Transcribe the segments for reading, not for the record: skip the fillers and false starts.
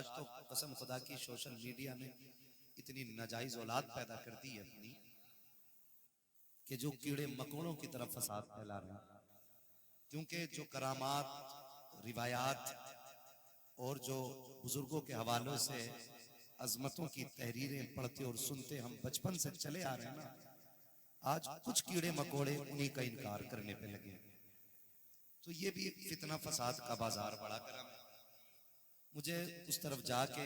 आज तो कसम खुदा की सोशल मीडिया ने इतनी नाजायज औलाद पैदा कर दी है अपनी कि जो कीड़े मकोड़ों की तरफ फसाद फैला रहे हैं। क्योंकि जो करामात, रिवायात और जो बुजुर्गों के हवालों से अजमतों की तहरीरें पढ़ते और सुनते हम बचपन से चले आ रहे हैं ना, आज कुछ कीड़े मकोड़े उन्हीं का इनकार करने पे लगे। तो ये भी फितना फसाद का बाजार बड़ा गर्म है। मुझे उस तरफ जाके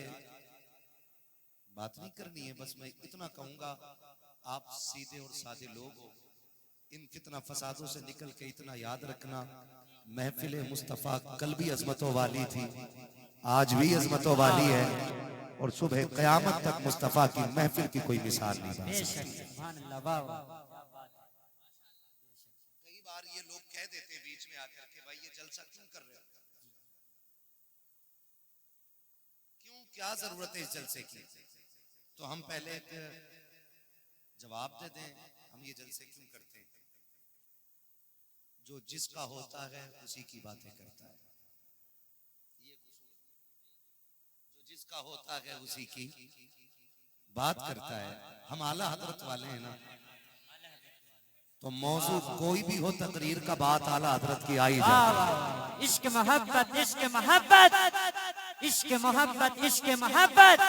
बात नहीं करनी है, बस मैं इतना कहूंगा, आप सीधे और सादे लोग हो, इन फितना फसादों से निकल के इतना याद रखना, महफिल मुस्तफा कल भी अजमतों वाली थी, आज भी अजमतों वाली है और सुबह क़यामत तक मुस्तफा की महफिल की कोई मिसाल नहीं बन सकती। कई बार ये लोग कह देते हैं बीच में आकर के, भाई ये जलसा क्यों कर रहे हो, क्यों, क्या जरूरत है इस जलसे की? तो हम पहले एक जवाब दे दें, हम ये जलसे क्यों करते हैं? जो जिसका होता है उसी की बातें करता है, ये जो जिसका होता है उसी की बात करता है। हम आला हजरत वाले हैं ना, तो मौजू कोई भी हो तकरीर का, बात आला हजरत की आई जाए। इश्क मोहब्बत, इश्क मोहब्बत, इश्क मोहब्बत, इश्क मोहब्बत,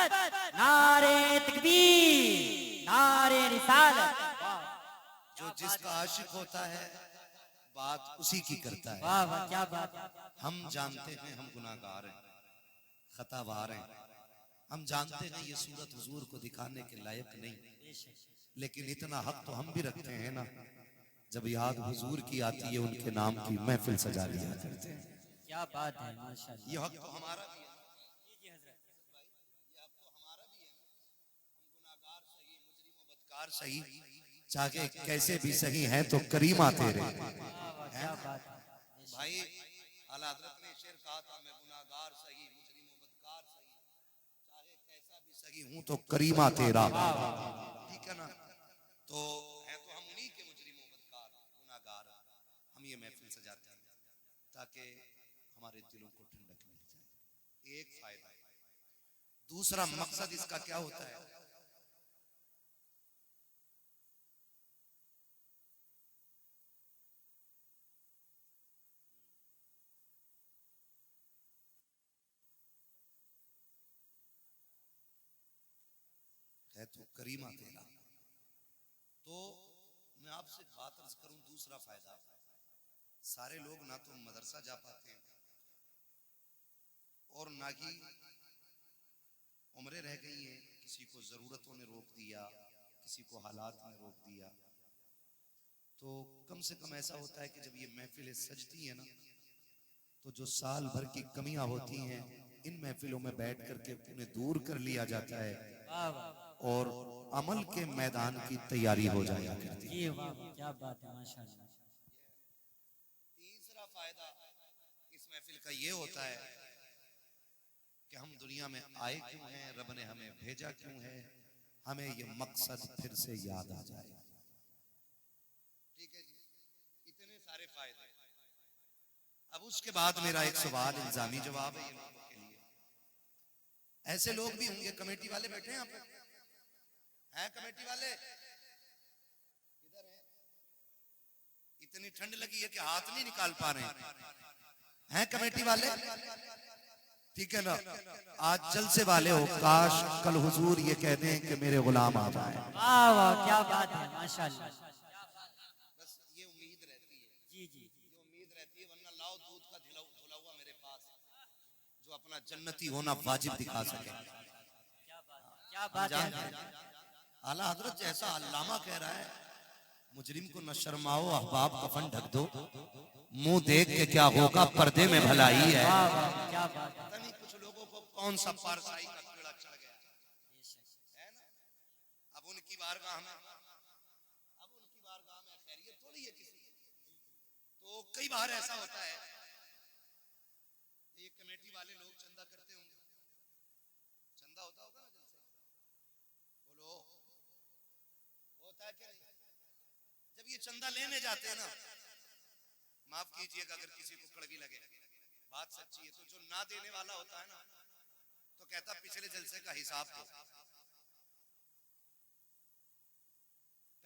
नारे तकबीर, नारे रिसालत। जो जिसका आशिक होता है बात उसी की करता है। वाह वाह, क्या बात है। हम जानते हैं हम गुनाहगार हैं, खतावार हैं, हम जानते हैं ये सूरत हुजूर को दिखाने के लायक नहीं, लेकिन इतना हक तो हम भी रखते हैं ना, जब याद हुजूर की आती है उनके नाम की महफिल सजा लिया करते हैं। क्या बात है, माशाअल्लाह। ये हक तो हमारा भी है, ये हक तो हमारा भी है। हम गुनाहगार सही, मुजरिम व बदकार सही, चाहे कैसे भी सही हैं तो करीमा तेरे। क्या बात है भाई, आला हज़रत ने शेर कहा था, मैं गुनाहगार सही, मुजरिम व बदकार सही, चाहे कैसा भी सही हूं तो करीमा तेरा। ठीक है ना? तो है तो हम उन्हीं के मुजरिम व बदकार, गुनाहगार। हम ये महफिल सजाते हैं ताकि हमारे दिलों को ठंडक मिल जाए। एक फायदा। दूसरा मकसद इसका क्या होता है? है तो करीमा तेरा। तो मैं आपसे बात अर्ज करूं, दूसरा फायदा, सारे लोग ना तो मदरसा जा पाते हैं और ना ही उम्रें रह गई हैं, किसी को जरूरतों ने रोक दिया, किसी को हालात ने रोक दिया। तो कम से कम ऐसा होता है कि जब ये महफिलें सजती हैं ना, तो जो साल भर की कमियां होती हैं इन महफिलों में बैठ करके उन्हें दूर कर लिया जाता है और अमल के मैदान की तैयारी हो जाया करती है। ये वाह, क्या बात है, माशाअल्लाह। तीसरा फायदा इस महफिल का ये होता है कि हम दुनिया में आए क्यों हैं, रब ने हमें भेजा क्यों है, हमें ये मकसद फिर से याद आ जाए। ठीक है जी, इतने सारे फायदे। अब उसके बाद मेरा एक सवाल, इल्जामी जवाब है ये लोगों के लिए। ऐसे लोग भी होंगे, कमेटी वाले बैठे हैं यहाँ पे, हैं कमेटी वाले? किधर हैं? इतनी ठंड लगी है कि हाथ नहीं निकाल पा रहे हैं कमेटी वाले? ठीक है ना? आज जलसे वाले हो, काश कल हुजूर ये कह दें कि मेरे गुलाम आ जाए। वाह वाह, क्या बात है, माशाअल्लाह। बस ये उम्मीद रहती है, जी जी, ये उम्मीद रहती है, वरना लाओ दूध का धुला हुआ मेरे पास, जो अपना जन्नती होना वाजिब दिखा सके। क्या बात है। आला हजरत जैसा अल्लामा कह रहा है, मुजरिम को न शर्माओ अहबाब कफन ढक दो, मुंह देख के क्या होगा पर्दे में भलाई है। क्या बात है। पता नहीं कुछ लोगों को कौन सा पारसाई का कीड़ा चढ़ गया है ना? अब उनकी बारगाह में, खैरियत थोड़ी है किसी की। तो कई बार ऐसा होता है, ये कमेटी वाले लोग चंदा करते होंगे, चंदा होता होगा ना जलसे, बोलो होता है क्या नहीं? जब ये चंदा लेने जाते हैं ना, माफ कीजिएगा अगर किसी को कड़वी लगे, बात सच्ची है, तो जो ना देने वाला होता है ना, तो कहता हिसाब दो।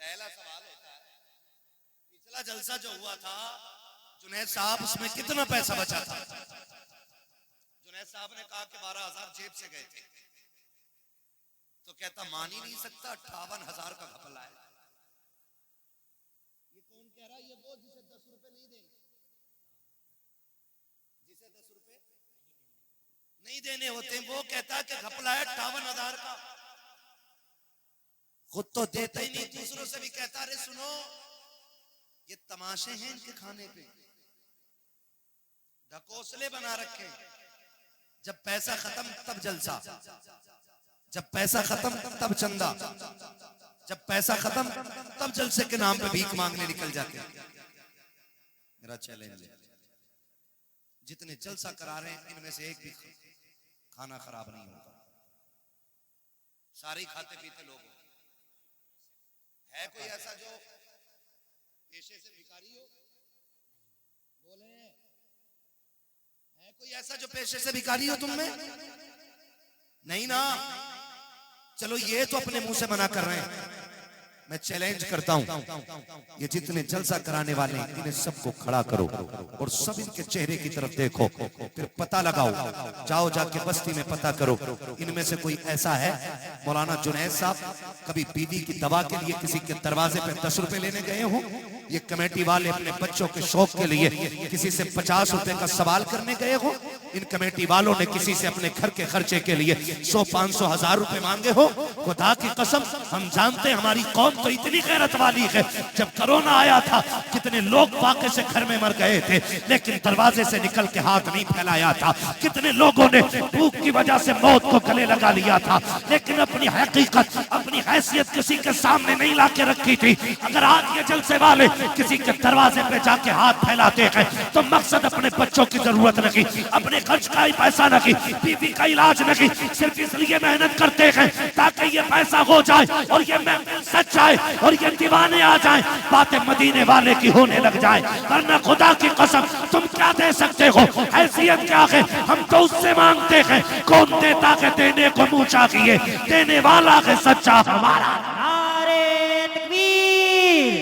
पहला सवाल होता है, पिछला जलसा जो हुआ था जुनैद साहब, उसमें कितना पैसा बचा था? जुनैद साहब ने कहा कि 12,000 जेब से गए थे। तो कहता मान ही नहीं सकता, 58,000 का घपला है। ये कौन कह रहा है? ये वो जिसे 10 रुपए नहीं देंगे, जिसे 10 रुपए नहीं देने होते, वो कहता है कि घपला है 58,000 का। खुद तो देता ही नहीं, दूसरों से भी कहता अरे सुनो ये तमाशे हैं इनके खाने पे, ढकोसले बना रखे। जब पैसा खत्म तब जलसा, जब पैसा खत्म तब चंदा, जब पैसा खत्म तब जलसे के नाम पे भीख मांगने निकल जाते हैं। मेरा चैलेंज है, जितने जलसा करा रहे हैं इनमें से एक भी खाना खराब नहीं होगा, सारे खाते पीते लोग। है कोई ऐसा जो पेशे से भिखारी हो? बोले, है कोई ऐसा जो पेशे से भिखारी हो? तुम में नहीं ना? चलो ये तो अपने मुंह से मना कर रहे हैं, मैं चैलेंज करता हूं, ये जितने जलसा कराने वाले हैं इन्हें सबको खड़ा करो और सब इनके चेहरे की तरफ देखो, फिर पता लगाओ, जाओ जाके बस्ती में पता करो इनमें से कोई ऐसा है। मौलाना जुनैद साहब कभी बीवी की दवा के लिए किसी के दरवाजे पे 10 रुपए लेने गए हो? ये कमेटी वाले अपने बच्चों के शौक के लिए किसी से 50 रुपए का सवाल करने गए हो? इन कमेटी वालों ने किसी से अपने घर के खर्चे के लिए 100, 500, 1000 रुपए मांगे हो? खुदा की कसम हम जानते हैं हमारी कौम तो इतनी गैरत वाली है। जब कोरोना आया था कितने लोग वाकई से घर में मर गए थे, लेकिन दरवाजे से निकल के हाथ नहीं फैलाया था। कितने लोगों ने भूख की वजह से मौत को गले लगा लिया था, लेकिन अपनी हकीकत, अपनी हैसियत किसी के सामने नहीं ला के रखी थी। अगर आज ये जलसे वाले किसी के दरवाजे पे जाके हाथ फैलाते हैं तो मकसद अपने बच्चों की जरूरत नहीं, अपने खर्च का ही पैसा नहीं, बीवी का इलाज नहीं, सिर्फ इसलिए मेहनत करते हैं ताकि ये पैसा हो जाए और ये महफिल सच जाए और ये दीवाने आ जाए, बातें मदीने वाले की होने लग जाए। वरना खुदा की कसम तुम क्या दे सकते हो? हैसियत क्या है? हम तो उससे मांगते हैं, कौन देता है देने को मुंह चाहिए, देने वाला है सच्चा हमारा। नारे तकबीर,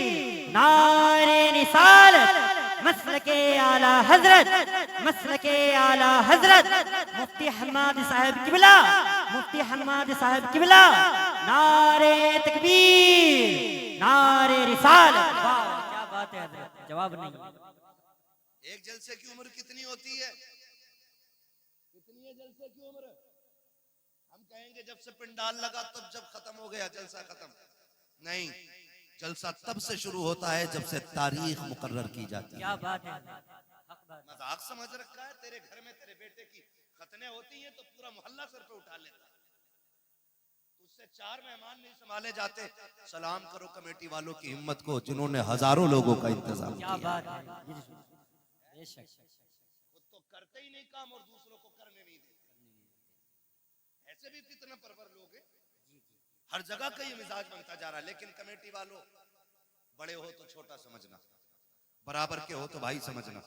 नारे रिसालत, मसलके आला हजरत, मसलके आला हजरत मुफ्ती हम्माद साहब किबला, मुफ्ती हम्माद साहब किबला। नारे तकबीर, नारे रिसालत। वाह क्या बात है हजरत, जवाब नहीं। एक जलसे की उम्र कितनी होती है? कितनी है जलसे की उम्र? हम कहेंगे जब से पिंडाल लगा तब जब खत्म हो गया जलसा खत्म। नहीं, जलसा तब से शुरू होता है जब से तारीख मुकर्रर की जाती है। क्या बात है, मजाक समझ रखा है? तेरे घर में तेरे बेटे की खतने होती है तो पूरा मोहल्ला सर पे उठा लेता है, उससे 4 मेहमान नहीं संभाले जाते। सलाम करो कमेटी वालों की हिम्मत को जिन्होंने हजारों लोगों का इंतजाम क्या किया। बात है, बेशक। खुद तो करते ही नहीं काम और दूसरों को करने नहीं देते। ऐसे भी कितने परवर लोग हैं, हर जगह का ये मिजाज बनता जा रहा है। लेकिन कमेटी वालों, बड़े हो तो छोटा समझना, बराबर के हो तो भाई समझना,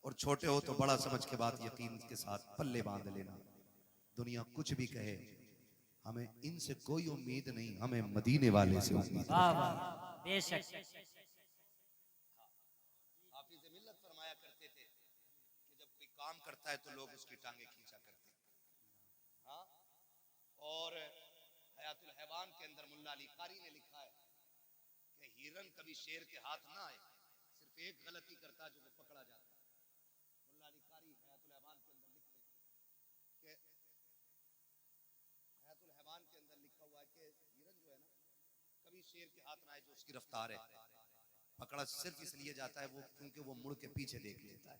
और छोटे हो तो बड़ा समझ के बाद यकीन के साथ पल्ले बांध लेना। दुनिया कुछ भी कहे, हमें इनसे कोई उम्मीद नहीं, हमें मदीने वाले से उम्मीद है। वाह वाह, बेशक। हाफिज मिल्लत फरमाया करते थे कि जब कोई काम करता है तो लोग उसकी टांगे खींचा करते हैं। हाँ, और हयातुल हैवान के अंदर मुल्ला अली कारी ने लिखा है कि हिरन कभी शेर के हाथ ना आए, सिर्फ एक गलती करता जो वो पकड़ा जाता। मुल्ला अली कारी हयातुल हैवान के अंदर लिखते हैं कि हयातुल हैवान के अंदर लिखा हुआ है कि हिरन जो है ना कभी शेर के हाथ ना आए जो उसकी रफ्तार है, पकड़ा सिर्फ इसलिए जाता है वो क्योंकि वो मुड़ के पीछे देख लेता है।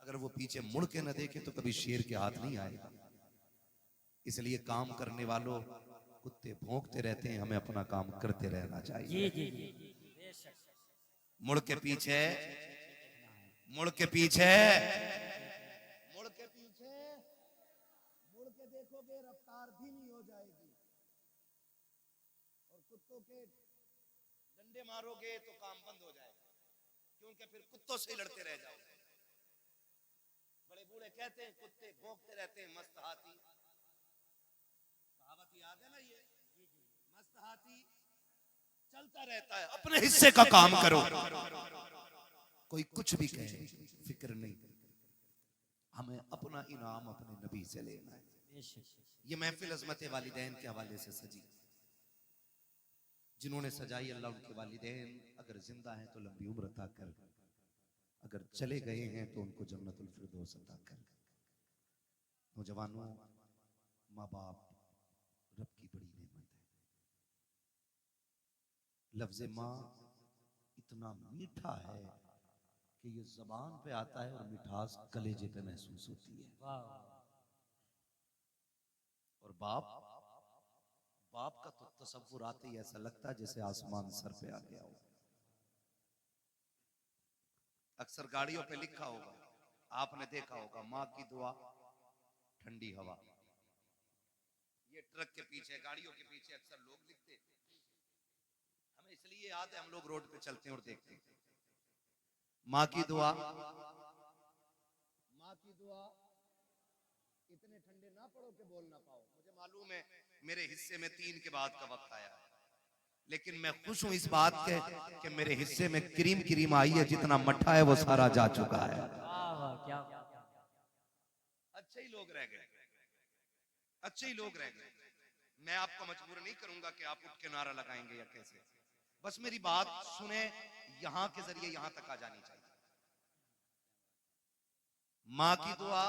अगर वो पीछे मुड़ के न देखे तो कभी शेर के हाथ नहीं आएगा। इसलिए काम करने वालों, कुत्ते भौंकते रहते हैं, हमें अपना काम करते रहना चाहिए। जी जी जी, बेशक। मुड़ के पीछे, मुड़ के पीछे, मुड़ के पीछे, मुड़ के देखोगे रफ्तार धीमी हो जाएगी, और कुत्तों के डंडे मारोगे तो काम बंद हो जाएगा, क्योंकि फिर कुत्तों से लड़ते रह जाओगे। बड़े बूढ़े कहते हैं कुत्ते भौंकते रहते हैं, मस्त हाथी याद है ना ये मस्त हाथी चलता रहता है, अपने हिस्से का काम करो, कोई कुछ भी कहे फिक्र नहीं, हमें अपना इनाम अपने नबी से लेना है। बेशक ये महफिल अज़मत वालिदैन के हवाले से सजी, जिन्होंने सजाई अल्लाह उनके वालिदैन अगर जिंदा हैं तो लंबी उम्र अता कर, अगर चले गए हैं तो उनको जन्नतुल फिरदौस अता कर। नौजवानों, माँ बाप रब की बड़ी नेमत है। लफ्ज़ माँ इतना मीठा है कि ये ज़बान पे आता है और मिठास कलेजे पे महसूस होती है। वाह और बाप, बाप का तो तसव्वुर आते ही ऐसा लगता है जैसे आसमान सर पे आ गया हो। अक्सर गाड़ियों पे लिखा होगा, आपने देखा होगा, माँ की दुआ ठंडी हवा। ये ट्रक के पीछे, गाड़ियों के पीछे अक्सर लोग लिखते, हमें इसलिए याद है, हम लोग रोड पे चलते हैं और देखते हैं माँ की दुआ, माँ की दुआ इतने ठंडे ना पड़ो कि बोल ना पाओ। मुझे मालूम है मेरे हिस्से में 3 के बाद का वक्त आया है, लेकिन मैं खुश हूं इस बात के कि मेरे हिस्से में क्रीम क्रीम आई है, जितना मट्ठा है वो सारा जा चुका है। वाह, क्या अच्छे ही लोग रह गए, अच्छे ही लोग रह गए। मैं आपको मजबूर नहीं करूंगा कि आप उठ के नारा लगाएंगे या कैसे, बस मेरी बात सुने, यहां के जरिए यहां तक आ जानी चाहिए। माँ की दुआ,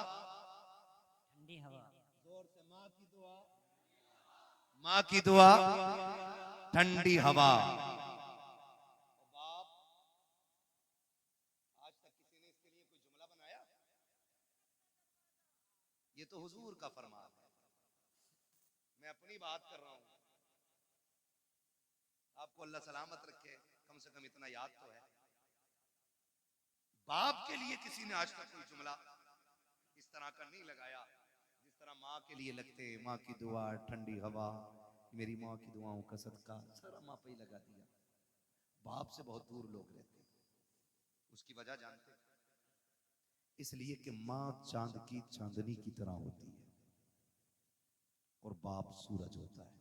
ठंडी हवा, जोर से माँ की दुआ, माँ की दुआ ठंडी हवा। बाप, आज तक किसी ने इसके लिए कोई जुमला बनाया? ये तो हुजूर का फरमान है, मैं अपनी बात कर रहा हूं। आपको अल्लाह सलामत रखे, कम से कम इतना याद तो है। बाप के लिए किसी ने आज तक कोई जुमला इस तरह का नहीं लगाया जिस तरह माँ के लिए लगते। माँ की दुआ, ठंडी हवा, मेरी माँ की दुआओं का सदका, सारा माँ पे ही लगा दिया। बाप से बहुत दूर लोग रहते, उसकी वजह जानते, इसलिए कि माँ चांद की चांदनी की तरह होती है और बाप सूरज होता है।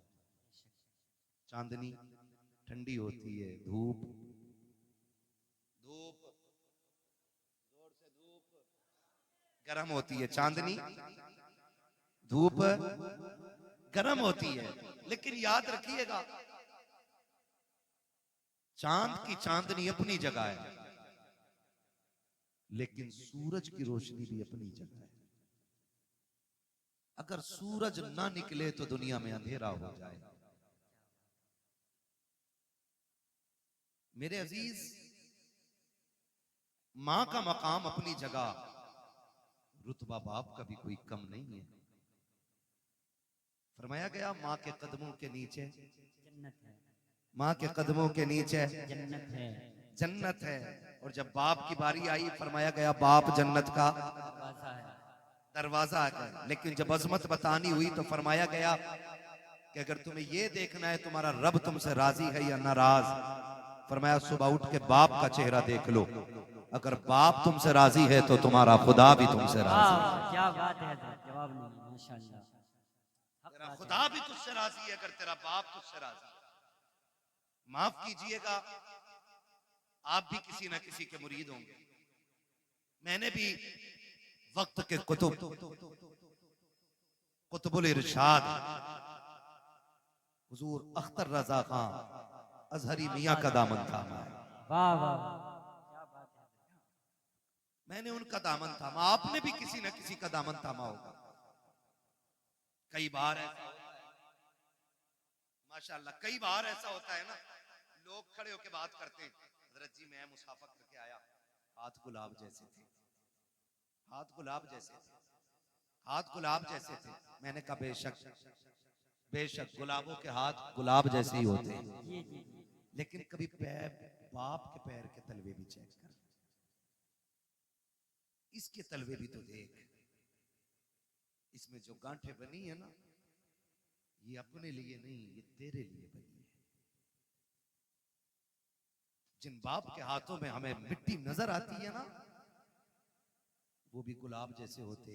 चांदनी ठंडी होती है, धूप, धूप जोर से धूप गर्म होती है, चांदनी धूप गर्म होती है। लेकिन याद रखिएगा, चांद की चांदनी अपनी जगह है, लेकिन सूरज की रोशनी भी अपनी जगह है। अगर सूरज ना निकले तो दुनिया में अंधेरा हो जाए। मेरे अजीज, मां का मकाम अपनी जगह, रुतबा बाप का भी कोई कम नहीं है। फरमाया गया मां के कदमों के नीचे जन्नत है, मां के कदमों के नीचे जन्नत है, जन्नत है। और जब बाप की बारी आई, फरमाया गया बाप जन्नत का दरवाजा है। दरवाजा है। लेकिन जब अजमत बतानी हुई तो फरमाया गया कि अगर तुम्हें यह देखना है तुम्हारा रब तुमसे राजी है या नाराज, फरमाया सुबह उठ के बाप का चेहरा देख लो, अगर बाप तुमसे राजी है तो तुम्हारा खुदा भी तुमसे राजी है। वाह, क्या बात है हज़रत, जवाब नहीं, माशाअल्लाह। तेरा खुदा भी तुझसे राजी है अगर तेरा बाप तुझसे राजी है। माफ कीजिएगा, आप भी किसी ना किसी के मुरीद होंगे। मैंने भी वक्त के कुतुबुल इरशाद हुजूर अख्तर रजा खान अजहरी मियां का दामन थामा है। वाह वाह, क्या बात है। मैंने उनका दामन थामा, आपने भी किसी ना किसी का दामन थामा होगा। कई बार ऐसा होता है माशाअल्लाह, कई बार ऐसा होता है ना, लोग खड़े होकर बात करते हैं, हजरत जी मैं मुसाफा करके आया, हाथ गुलाब जैसे थे, हाथ गुलाब जैसे थे, हाथ गुलाब जैसे थे। मैंने कहा बेशक बेशक गुलाबों के हाथ गुलाब जैसे ही होते हैं, जी जी जी, लेकिन कभी पैर, बाप के पैर के तलवे भी चेक कर, इसके तलवे भी तो देख, इसमें जो गांठें बनी है ना, ये अपने लिए नहीं, ये तेरे लिए बनी है। जिन बाप के हाथों में हमें मिट्टी नजर आती है ना, वो भी गुलाब जैसे होते,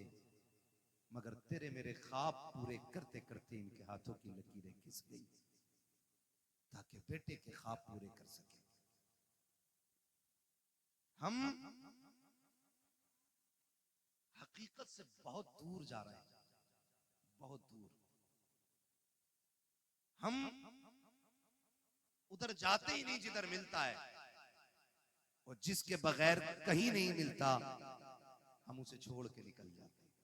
मगर तेरे मेरे ख्वाब पूरे करते करते इनके हाथों की लकीरें खिस गई, ताकि बेटे के ख्वाब पूरे कर सके। हम हकीकत से बहुत दूर जा रहे हैं, बहुत दूर। हम उधर जाते ही नहीं जिधर मिलता है, और जिसके बगैर कहीं नहीं मिलता हम उसे छोड़ के निकल जाते हैं।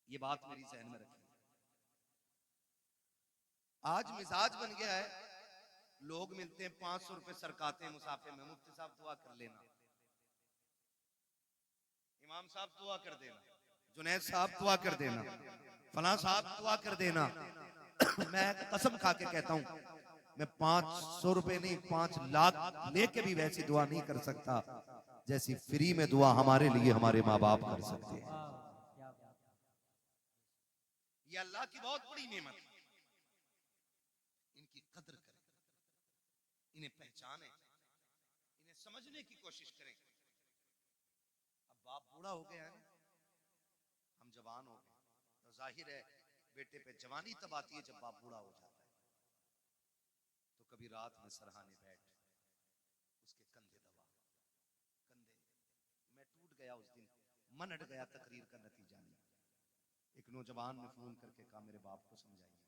ये बात मेरी जहन में रखिए। आज मिजाज बन गया है, लोग मिलते हैं 500 रुपए सरकाते हैं मुसाफे में, मुफ्ती साहब दुआ कर लेना, इमाम साहब दुआ कर देना, जुनैद साहब दुआ कर देना, फलां साहब दुआ कर देना। मैं कसम खा के कहता हूं, मैं 500 रुपए नहीं 5 लाख लेके भी वैसी दुआ नहीं कर सकता जैसी फ्री में दुआ हमारे लिए हमारे माँ बाप कर सकते हैं। ये अल्लाह की बहुत बड़ी नेमत है। इनकी कदर करें, इन्हें पहचानें, इन्हें समझने की कोशिश करें। अब बाप बूढ़ा हो गया है, हम जवान हो गए, तो जाहिर है बेटे पे जवानी तब आती है जब बाप बूढ़ा हो जाता है। तो कभी रात में सरहाने बैठ, उसके कंधे दबा, कंधे। मैं टूट गया उस दिन, मन हट गया, तकरीर का नतीजा नहीं। एक नौजवान ने फोन करके कहा मेरे बाप को समझाइए।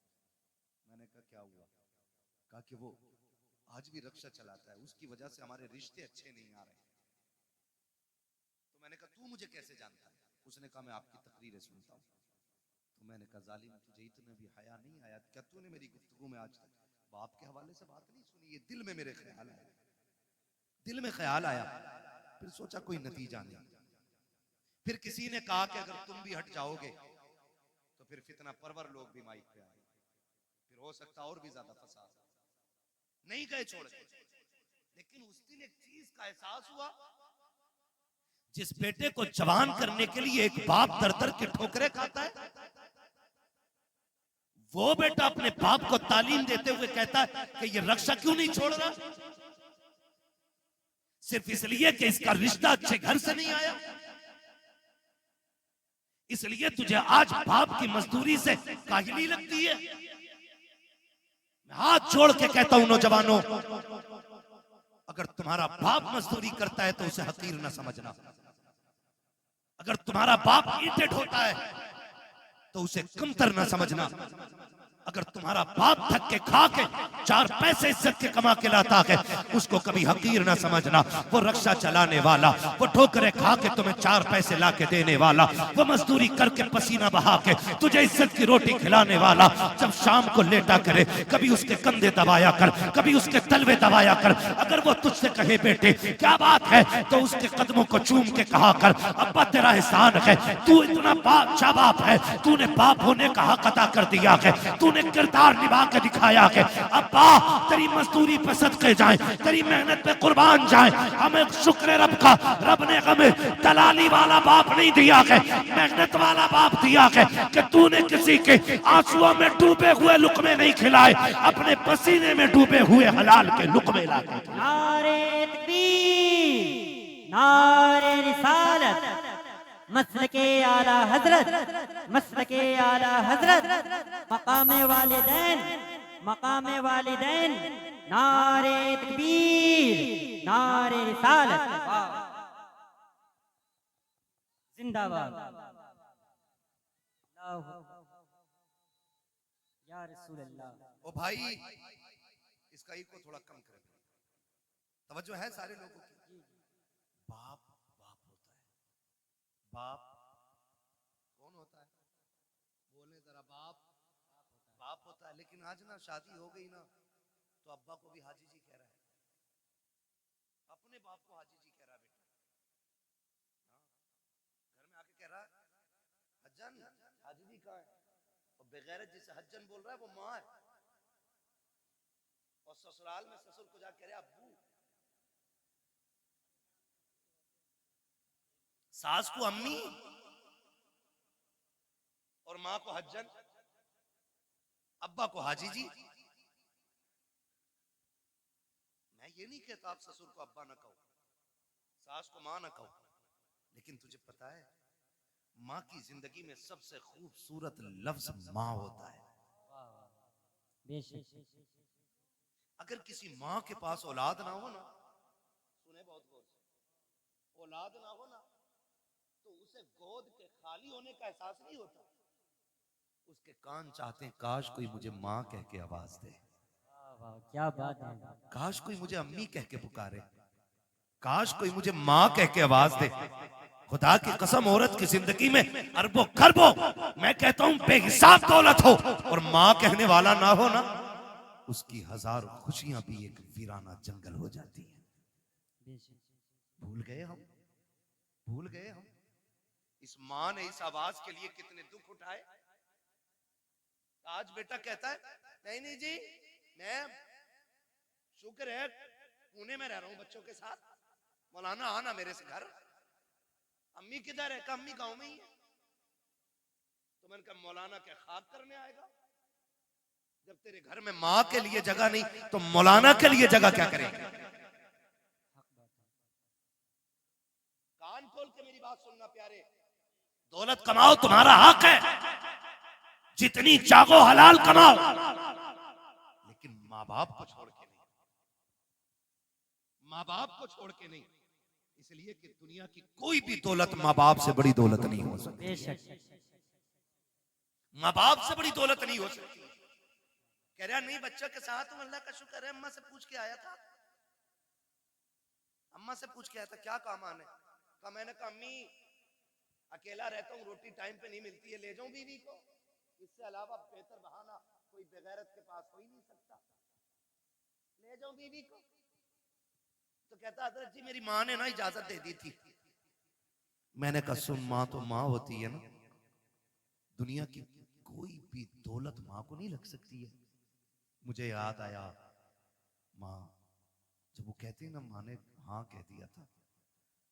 मैंने कहा क्या हुआ? कहा कि वो आज भी रक्षा चलाता है, उसकी वजह से हमारे रिश्ते अच्छे नहीं आ रहे। तो मैंने कहा तू मुझे कैसे जानता है? उसने कहा मैं आपकी तकरीरें सुनता हूँ। तो मैंने कहा जालिम, तुझे इतना भी हया नहीं आया क्या? तूने मेरी गुफ्तगू में आज तक बाप के हवाले से बात नहीं सुनी? ये दिल में मेरे ख्याल आया, दिल में ख्याल आया, फिर सोचा कोई नतीजा नहीं। फिर किसी ने कहा कि अगर तुम भी हट जाओगे तो फिर फितना परवर लोग भी माइक पे आए, फिर हो सकता और भी ज्यादा फसाद। नहीं गए छोड़ के। लेकिन उस दिन एक चीज का एहसास हुआ, जिस बेटे को जवान करने के लिए एक बाप दर दर के ठोकरे खाता है, वो बेटा अपने बाप को तालीम देते हुए कहता है कि ये रक्षा क्यों नहीं छोड़ रहा? सिर्फ इसलिए कि इसका रिश्ता अच्छे घर से नहीं आया, इसलिए तुझे आज बाप की मजदूरी से काहिली लगती है। मैं हाथ जोड़ के कहता हूं नौजवानों, अगर तुम्हारा बाप मजदूरी करता है तो उसे हकीर न समझना। अगर तुम्हारा बाप ईंटें ढोता है तो उसे कमतर न समझना। अगर तुम्हारा बाप थक के खा के 4 पैसे इज्जत के कमा के लाता है, उसको कभी हकीर ना समझना। वो रक्षा चलाने वाला, वो ठोकरे खा के तुम्हें 4 पैसे ला के देने वाला, वो मजदूरी करके पसीना बहा के तुझे इज्जत की रोटी खिलाने वाला, जब शाम को लेटा करे कभी उसके कंधे दबाया कर, कभी उसके तलवे दबाया कर। अगर वो तुझसे कहे बेटे क्या बात है, तो उसके कदमों को चूम के कहा कर अब्बा तेरा एहसान है, तू इतना अच्छा बाप है, तूने बाप होने का हक अदा कर दिया है, तूने किरदार निभा के दिखाया है। अब्बा तेरी मजदूरी पे सदके जाए, तेरी मेहनत पे कुर्बान जाए। हमें शुक्र है रब का, रब ने हमें दलाली वाला बाप नहीं दिया है, मेहनत वाला बाप दिया है कि तूने किसी के आंसुओं में डूबे हुए लुकमे नहीं खिलाए, अपने पसीने में डूबे हुए हलाल के लुकमे लाके। नारे तकबीर, नारे रिसालत, मसलके आला हजरत, मसलके आला हजरत, मकामे वालिदैन, मकामे वालिदैन, नारे तकबीर, नारे रिसालत, जिंदाबाद। या रसूल अल्लाह। ओ भाई, इसका ई को थोड़ा कम करें, तवज्जो है सारे लोगों की। बाप बाप होता है, बाप कौन होता है? बोले जरा, बाप बाप होता है। लेकिन आज ना शादी हो गई ना, तो अब्बा को भी हाजी जी कह रहा है, अपने बाप को हाजी जी कह रहा है। बेटा घर में आके कह रहा है हज्जन, हाजी जी कहाँ है? और बेगैरत जिसे हज्जन बोल रहा है वो माँ है, और ससुराल में ससुर को जाके कह रहा है अब्बू। सास को अम्मी और माँ को हज्जन, अब्बा को हाजी जी। मैं ये नहीं कहता आप ससुर को अब्बा ना कहो, सास को माँ ना कहो, लेकिन तुझे पता है माँ की जिंदगी में सबसे खूबसूरत लफ्ज माँ होता है। बेशक। अगर किसी माँ के पास औलाद ना हो ना, सुने बहुत गौर से, औलाद ना हो ना तो उसे गोद के खाली होने का एहसास नहीं होता। उसके कान चाहते हैं काश कोई मुझे माँ कह के आवाज दे, वाह क्या बात है। काश कोई मुझे अम्मी कह के पुकारे, काश कोई मुझे माँ कह के आवाज दे। खुदा की कसम, औरत की जिंदगी में अरबों खरबों, मैं कहता हूं बेहिसाब दौलत हो और माँ कहने वाला ना हो ना, उसकी हजारों खुशियां भी एक वीराना जंगल हो जाती है। भूल गए हम, भूल गए हम। इस माँ ने इस आवाज के लिए कितने दुख उठाए। आज बेटा कहता है नहीं नहीं जी, मैं शुक्र है पुणे में रह रहा हूं बच्चों के साथ, मौलाना आना मेरे से घर। अम्मी किधर है? अम्मी गांव में ही है। तो मैंने कहा मौलाना क्या खाक करने आएगा? जब तेरे घर में माँ के लिए जगह नहीं तो मौलाना के लिए जगह क्या करेगा? कान खोल के मेरी बात सुनना प्यारे, दौलत कमाओ तुम्हारा हक है, जितनी चाहो हलाल कमाओ, लेकिन माँ बाप को छोड़ के नहीं, माँ बाप को छोड़ के नहीं। इसलिए कि दुनिया की कोई भी दौलत माँ बाप से बड़ी दौलत नहीं हो सकती। माँ बाप से बड़ी दौलत नहीं हो सकती। कह रहा नहीं बच्चों के साथ हूं, अल्लाह का शुक्र है, अम्मा से पूछ के आया था, अम्मा से पूछ के आया था क्या काम आने का। मैंने कहा अम्मी अकेला रहता हूँ, रोटी टाइम पे नहीं मिलती है, ले जाऊं बीवी को, इससे अलावा बेहतर बहाना कोई बेगैरत के पास हो ही नहीं सकता, ले जाऊं बीवी को। तो कहता हजरत जी मेरी माँ ने ना इजाजत दे दी थी। मैंने कहा सुन, माँ तो माँ होती है ना, दुनिया की कोई भी दौलत माँ को नहीं लग सकती है। मुझे याद आया माँ, जब वो कहती ना माँ ने हाँ कह दिया था,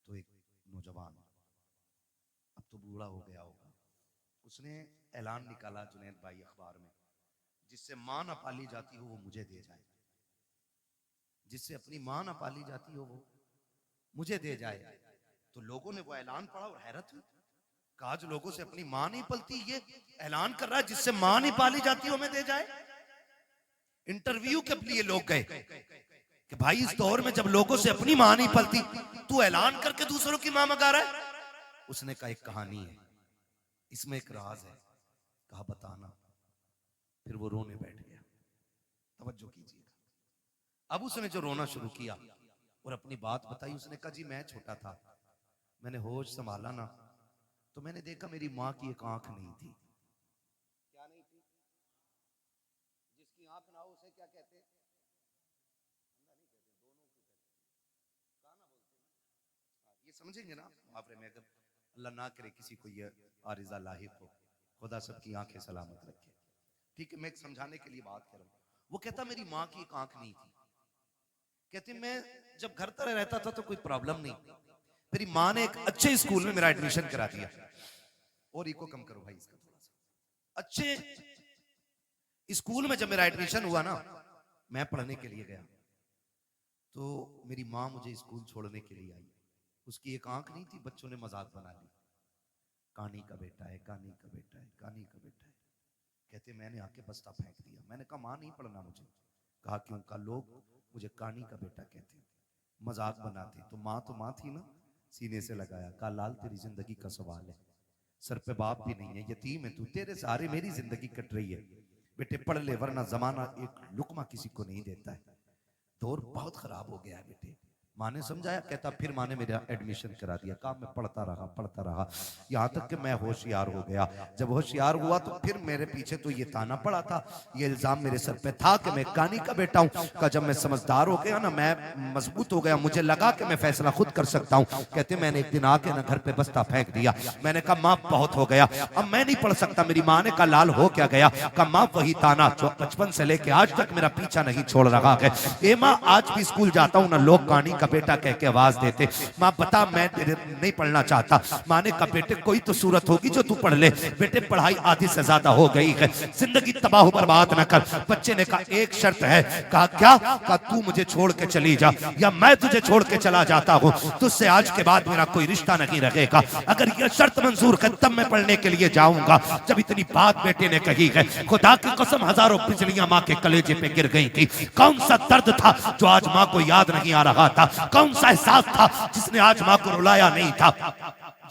तो एक नौजवान, अब तो बूढ़ा हो गया होगा, उसने ऐलान निकाला जुनैद भाई अखबार में, जिससे माँ ना पाली जाती हो वो मुझे दे जाए, जिससे अपनी माँ ना पाली जाती हो वो मुझे दे जाए। तो लोगों ने वो ऐलान पढ़ा और हैरत हुई, कहा जो लोगों से अपनी माँ नहीं पलती, ये ऐलान कर रहा है जिससे माँ नहीं पाली जाती हो मैं दे जाए। इंटरव्यू के लिए लोग गए कि भाई इस दौर में जब लोगों से अपनी माँ नहीं पलती, तू ऐलान करके दूसरों की माँ मंगा रहा है। उसने कहा एक कहानी है, इसमें एक राज है। कहा बताना। फिर वो रोने बैठ गया। तवज्जो कीजिएगा, अब उसने जो रोना शुरू किया और अपनी बात बताई, उसने कहा जी मैं छोटा था, मैंने होश संभाला ना तो मैंने देखा मेरी माँ की एक आंख नहीं थी। क्या नहीं थी? जिसकी आंख ना हो उसे क्या कहते हैं? ये समझेंगे ना मुहावरे में, अगर अल्लाह ना करे किसी को ये आरिज़ा लाहिक हो, खुदा सबकी आंखें सलामत रखे। ठीक है, मैं एक समझाने के लिए बात कर रहा हूँ। वो कहता मेरी माँ की एक आंख नहीं थी, कहते मैं जब घर तरह रहता था तो कोई प्रॉब्लम नहीं, मेरी माँ ने एक अच्छे स्कूल में मेरा एडमिशन करा दिया। और इको कम करो भाई इसका थोड़ा सा। अच्छे स्कूल में जब मेरा एडमिशन हुआ ना, मैं पढ़ने के लिए गया तो मेरी माँ मुझे स्कूल छोड़ने के लिए आई। उसकी एक आंख नहीं थी, बच्चों ने मजाक बना ली, कानी का बेटा है, कानी का बेटा है, कानी का बेटा है। कहते मैंने आके बस्ता फेंक दिया। मैंने कहा माँ नहीं पढ़ना मुझे। कहा क्यों? कहा लोग मुझे कानी का बेटा कहते हैं, मजाक बनाते। तो माँ थी ना, सीने से लगाया। कहा लाल तेरी जिंदगी का सवाल है, सर पे बाप भी नहीं है, यतीम है तू, तेरे सहारे मेरी जिंदगी कट रही है। बेटे पढ़ ले वरना जमाना एक लुकमा किसी को नहीं देता है, दौर बहुत खराब हो गया है बेटे। माँ ने समझाया। कहता फिर माँ ने मेरा एडमिशन करा दिया। कहा मैं पढ़ता रहा यहाँ तक कि मैं होशियार हो गया। जब होशियार हुआ तो फिर मेरे पीछे तो ये ताना पड़ा था, ये इल्जाम मेरे सर पे था कि मैं कानी का बेटा हूँ। का जब मैं समझदार हो गया ना, मैं मजबूत हो गया, मुझे लगा कि मैं फैसला खुद कर सकता हूँ। कहते मैंने एक दिन आके ना घर पे बस्ता फेंक दिया। मैंने कहा माँ बहुत हो गया, अब मैं नहीं पढ़ सकता। मेरी माँ ने कहा लाल हो क्या गया? कहा माँ वही ताना जो बचपन से लेके आज तक मेरा पीछा नहीं छोड़ रहा है। ए माँ आज भी स्कूल जाता हूँ ना, लोग कानी का बेटा कह के आवाज देते, माँ बता मैं तेरे नहीं पढ़ना चाहता। माँ ने कहा बेटे कोई तो सूरत होगी जो तू पढ़ ले। बेटे पढ़ाई आधी से ज्यादा हो गई है, जिंदगी तबाह बर्बाद न कर। बच्चे ने कहा एक शर्त है। कहा क्या? कहा तू मुझे छोड़ के चली जा या मैं तुझे छोड़ के चला जाता हूँ, तुझसे आज के बाद मेरा कोई रिश्ता नहीं रहेगा। अगर यह शर्त मंजूर है तब मैं पढ़ने के लिए जाऊंगा। जब इतनी बात बेटे ने कही है, खुदा की कसम हजारों बिजलियां माँ के कलेजे पे गिर गई थी। कौन सा दर्द था जो आज माँ को याद नहीं आ रहा था? कौन सा एहसास था जिसने आज माँ को रुलाया नहीं था?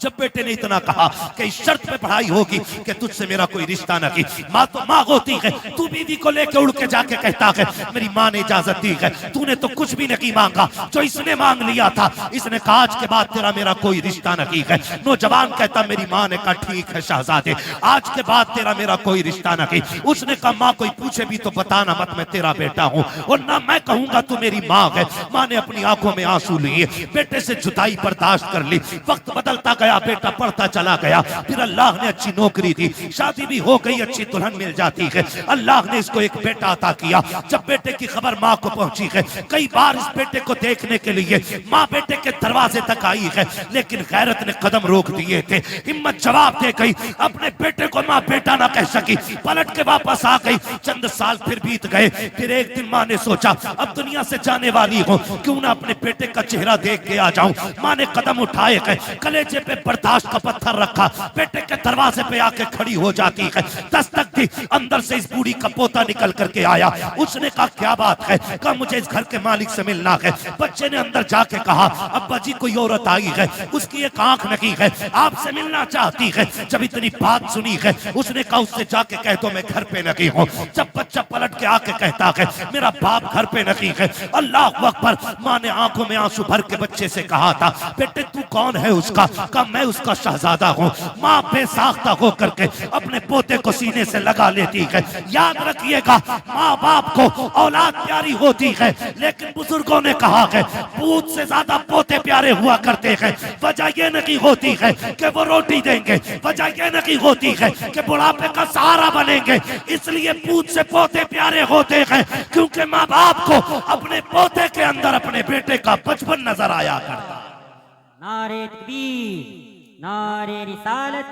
जब बेटे ने इतना कहा कि इस शर्त पे पढ़ाई होगी कि तुझसे मेरा कोई रिश्ता नहीं। माँ तो माँ होती है, तू बीवी को लेके उड़ के जाके कहता है मेरी माँ ने इजाजत दी है, तूने तो कुछ भी नहीं मांगा, जो इसने मांग लिया था। इसने कहा आज के बाद तेरा मेरा कोई रिश्ता नहीं है। नौजवान कहता मेरी माँ ने कहा ठीक है शहजादे, आज के बाद तेरा मेरा कोई रिश्ता नहीं। उसने कहा माँ कोई पूछे भी तो बताना मत मैं तेरा बेटा हूँ, और ना मैं कहूंगा तू मेरी माँ है। माँ ने अपनी आंखों में आंसू लिए, बेटे से जुदाई बर्दाश्त कर ली। वक्त बदलता गया, बेटा पढ़ता चला गया। फिर अल्लाह ने अच्छी नौकरी दी, शादी भी हो गई, अच्छी दुल्हन मिल जाती है। अल्लाह ने इसको एक बेटा अता किया। जब बेटे की खबर माँ को पहुंची है, कई बार इस बेटे को देखने के लिए माँ बेटे के दरवाजे तक आई है, लेकिन गैरत ने कदम रोक दिए थे। हिम्मत जवाब दे गई, अपने बेटे को माँ बेटा ना कह सकी, पलट के वापस आ गई। चंद साल फिर बीत गए। फिर एक दिन माँ ने सोचा अब दुनिया से जाने वाली हूँ, क्यों ना अपने बेटे का चेहरा देख के आ जाऊं। माँ ने कदम उठाए गए, कलेजे पे बर्दाश्त का पत्थर रखा, बेटे के दरवाजे पे आके खड़ी हो जाती है। दस्तक दी, अंदर से इस बूढ़ी का पोता निकल करके आया। उसने कहा क्या बात है? कहा मुझे इस घर के मालिक से मिलना है। बच्चे ने अंदर जाके कहा अब्बा जी कोई औरत आई है, उसकी एक आंख नहीं है, आपसे मिलना चाहती है। जब इतनी बात सुनी है, उसने कहा उससे जाके कह दो मैं घर पे नहीं हूँ। जब बच्चा पलट के आके कहता है मेरा बाप घर पे नहीं है, अल्लाह अकबर। माँ ने आंखों में आंसू भर के बच्चे से कहा था बेटे तू कौन है उसका? कहा मैं उसका शहजादा हूँ। माँ बेसाख्ता होकर के अपने पोते को सीने से लगा लेती है। याद रखिएगा माँ बाप को औलाद प्यारी होती है, लेकिन बुजुर्गों ने कहा है पूत से ज्यादा पोते प्यारे हुआ करते हैं। वजह यह नहीं होती है कि वो रोटी देंगे, वजह यह नहीं होती है कि बुढ़ापे का सहारा बनेंगे। इसलिए पूत से पोते प्यारे होते हैं क्योंकि माँ बाप को अपने पोते के अंदर अपने बेटे का बचपन नजर आया करता। नारे तकबीर, नारे रिसालत,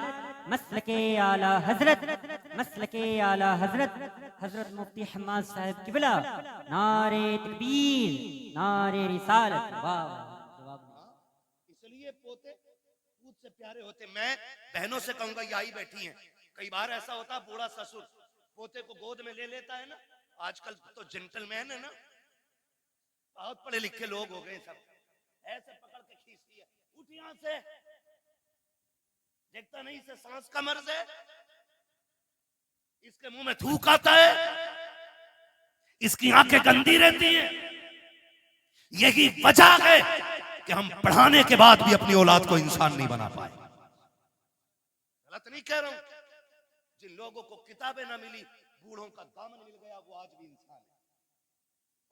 मसलके आला हजरत, मसलके आला हजरत, हजरत मुफ्ती हम्माद साहब किबला। नारे तकबीर, नारे रिसालत। वाह वाह। इसलिए पोते पूत से प्यारे होते। मैं बहनों से कहूंगा यही बैठी हैं, कई बार ऐसा होता बूढ़ा ससुर पोते को गोद में ले लेता है ना, आजकल तो जेंटलमैन है ना, बहुत पढ़े लिखे लोग हो गए सब, ऐसे पकड़ के खींचती है उठ यहां से, देखता नहीं इसे सांस का मर्ज है, इसके मुंह में थूक आता है, इसकी आंखें गंदी रहती हैं। यही वजह है कि हम पढ़ाने के बाद भी अपनी औलाद को इंसान नहीं बना पाए। गलत नहीं कह रहा हूं, जिन लोगों को किताबें ना मिली, बूढ़ों का दामन मिल गया, वो आज भी इंसान है,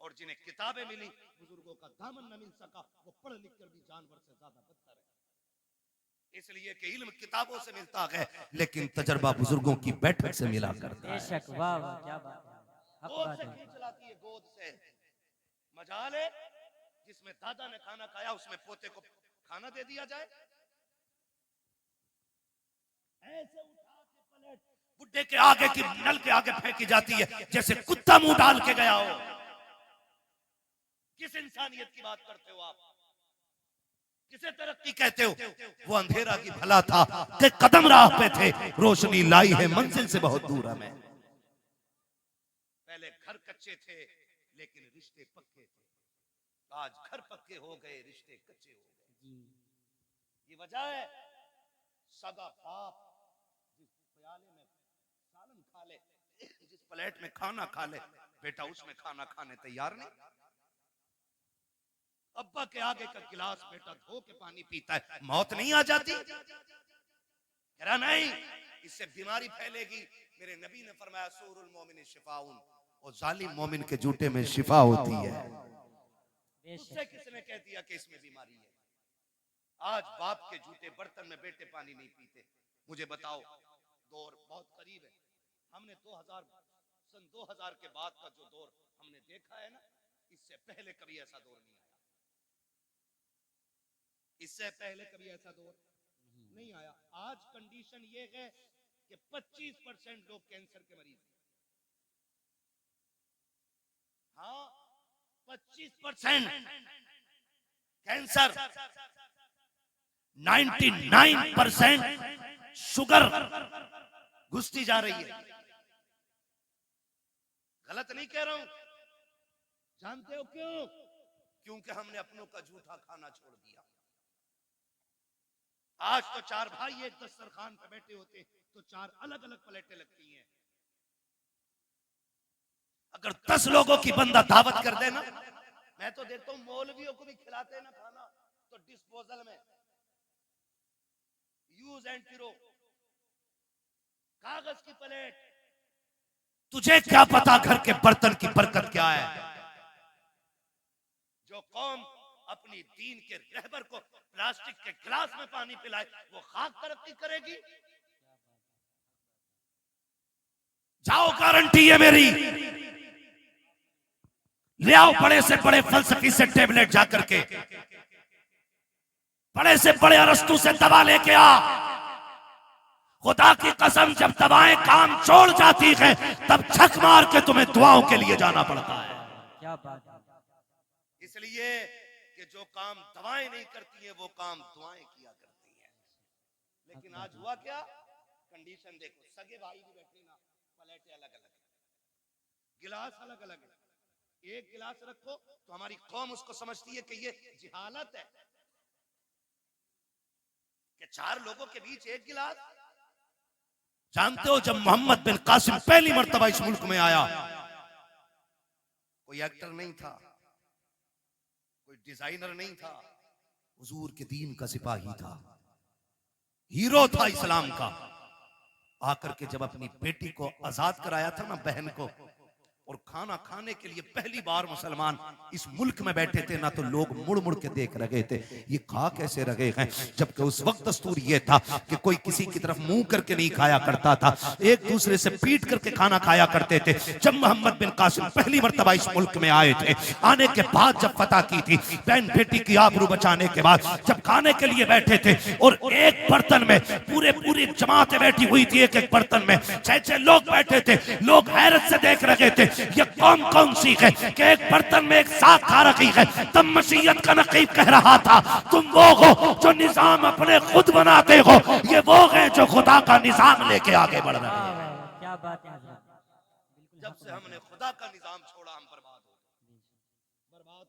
और जिन्हें किताबें मिली, बुजुर्गों का दामन न मिल सका, वो पढ़ लिख कर भी जानवर से ज्यादा बदतर है। इसलिए कि इल्म किताबों से मिलता है, लेकिन तजर्बा बुजुर्गों की बैठक से मिला करता है। बेशक, वाह वाह, क्या बात है। गोद से खींच लाती है, गोद से। मजाल है जिसमें दादा ने खाना खाया उसमें पोते को खाना दे दिया जाए। ऐसे उठा के पलट बुड्ढे के आगे की नल के आगे फेंकी जाती है जैसे कुत्ता मुंह डाल के गया हो। किस इंसानियत की बात करते हो आप? किसे तरक्की कहते हो? वो अंधेरा की भला था कि कदम राह पे थे, रोशनी लाई है मंजिल से बहुत दूर हमें। पहले घर कच्चे थे लेकिन रिश्ते पक्के थे, आज घर पक्के हो गए रिश्ते कच्चे हो गए। ये वजह है सगा बाप जिस प्याले में सालन खा ले, जिस प्लेट में खाना खा ले, बेटा उसमें खाना खाने तैयार नहीं। अब्बा के आगे का गिलास बेटा धो के पानी पीता है, मौत नहीं आ जाती? कह रहा नहीं, इससे बीमारी फैलेगी। मेरे नबी ने फरमाया सूरुल मोमिन शिफाउन, और जालिम मोमिन के जूते में शिफा होती है। उससे किसने कह दिया कि इसमें बीमारी है? आज बाप के जूते बर्तन में बेटे पानी नहीं पीते। मुझे बताओ, दौर बहुत करीब है, हमने सन 2000 के बाद का जो दौर हमने देखा है ना, इससे पहले कभी ऐसा दौर नहीं आया। इससे पहले कभी ऐसा दौर नहीं आया। आज कंडीशन ये है कि 25% लोग कैंसर के मरीज हैं। हाँ, 25% कैंसर, 99% शुगर घुसती जा रही है। गलत नहीं कह रहा हूं। जानते हो क्यों? क्योंकि हमने अपनों का झूठा खाना छोड़ दिया। आज तो 4 भाई एक दस्तरखान पे बैठे होते तो 4 अलग अलग प्लेटें लगती हैं। अगर 10 लोगों की बंदा दावत कर देना, मैं तो देखता हूं मौलवियों को भी खिलाते हैं ना खाना, तो डिस्पोजल में यूज एंड थ्रो, कागज की प्लेट। तुझे क्या पता घर के बर्तन की बरकत क्या है? जो कौम अपनी दीन के रहबर को प्लास्टिक के गिलास में पानी पिलाए, वो खाक तरक्की करेगी? जाओ, गारंटी है मेरी। ले आओ बड़े से बड़े फलसफी से टेबलेट जाकर के, बड़े से बड़े अरस्तु से दवा लेके आ। खुदा की कसम, जब दवाएं काम छोड़ जाती हैं तब छक मार के तुम्हें दुआओं के लिए जाना पड़ता है। क्या बात है। इसलिए कि जो काम दवाएं नहीं करती हैं वो काम दुआएं किया करती हैं। लेकिन आज हुआ क्या? कंडीशन देखो, सगे भाई भी बैठे ना, प्लेटें अलग अलग है, गिलास अलग अलग है। एक गिलास रखो तो हमारी कौम उसको समझती है कि ये जिहालत है कि 4 लोगों के बीच एक गिलास। जानते हो, जब मोहम्मद बिन कासिम पहली मर्तबा इस मुल्क में आया, कोई एक्टर नहीं था, कोई डिजाइनर नहीं था, हुजूर के दीन का सिपाही था, हीरो था इस्लाम का। आकर के जब अपनी बेटी को आजाद कराया था ना, बहन को, और खाना खाने के लिए पहली बार मुसलमान इस मुल्क में बैठे थे ना, तो लोग मुड़ मुड़ के देख रहे थे, ये खा कैसे रहे हैं। जबकि उस वक्त दस्तूर ये था कि कोई किसी की तरफ मुंह करके नहीं खाया करता था, एक दूसरे से पीट करके खाना खाया करते थे। जब मोहम्मद बिन कासिम पहली मर्तबा इस मुल्क में आए थे, आने के बाद जब फतह की थी, बहन बेटी की आबरू बचाने के बाद जब खाने के लिए बैठे थे, और एक बर्तन में पूरी जमातें बैठी हुई थी, एक एक बर्तन में 6-6 लोग बैठे थे। लोग हैरत से देख रहे थे, ये कौन सी है कि एक बर्तन में एक साथ खा रखी है। तब मसीहत का नकीब कह रहा था, तुम वो हो जो निजाम अपने खुद बनाते हो, ये वो है जो खुदा का निजाम लेके आगे बढ़ रहे हैं। क्या बात है। जब से हमने खुदा का निजाम छोड़ा, हम बर्बाद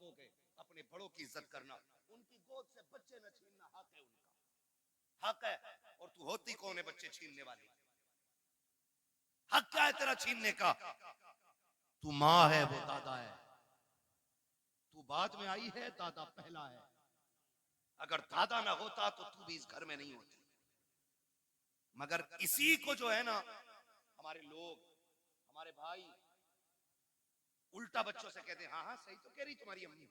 हो गए। अपने बड़ों की इज्जत करना, उनकी गोद से बच्चे न छीनना हक है, उनका हक है। और तू होती कौन है बच्चे छीनने वाली? हक क्या है तेरा छीनने का? तू माँ है, वो दादा है। तू बाद में आई है, दादा पहला है। अगर दादा ना होता तो तू भी इस घर में नहीं होती। मगर इसी को जो है ना, हमारे लोग, हमारे भाई उल्टा बच्चों से कहते हैं, हाँ हाँ सही तो कह रही तुम्हारी अम्मी,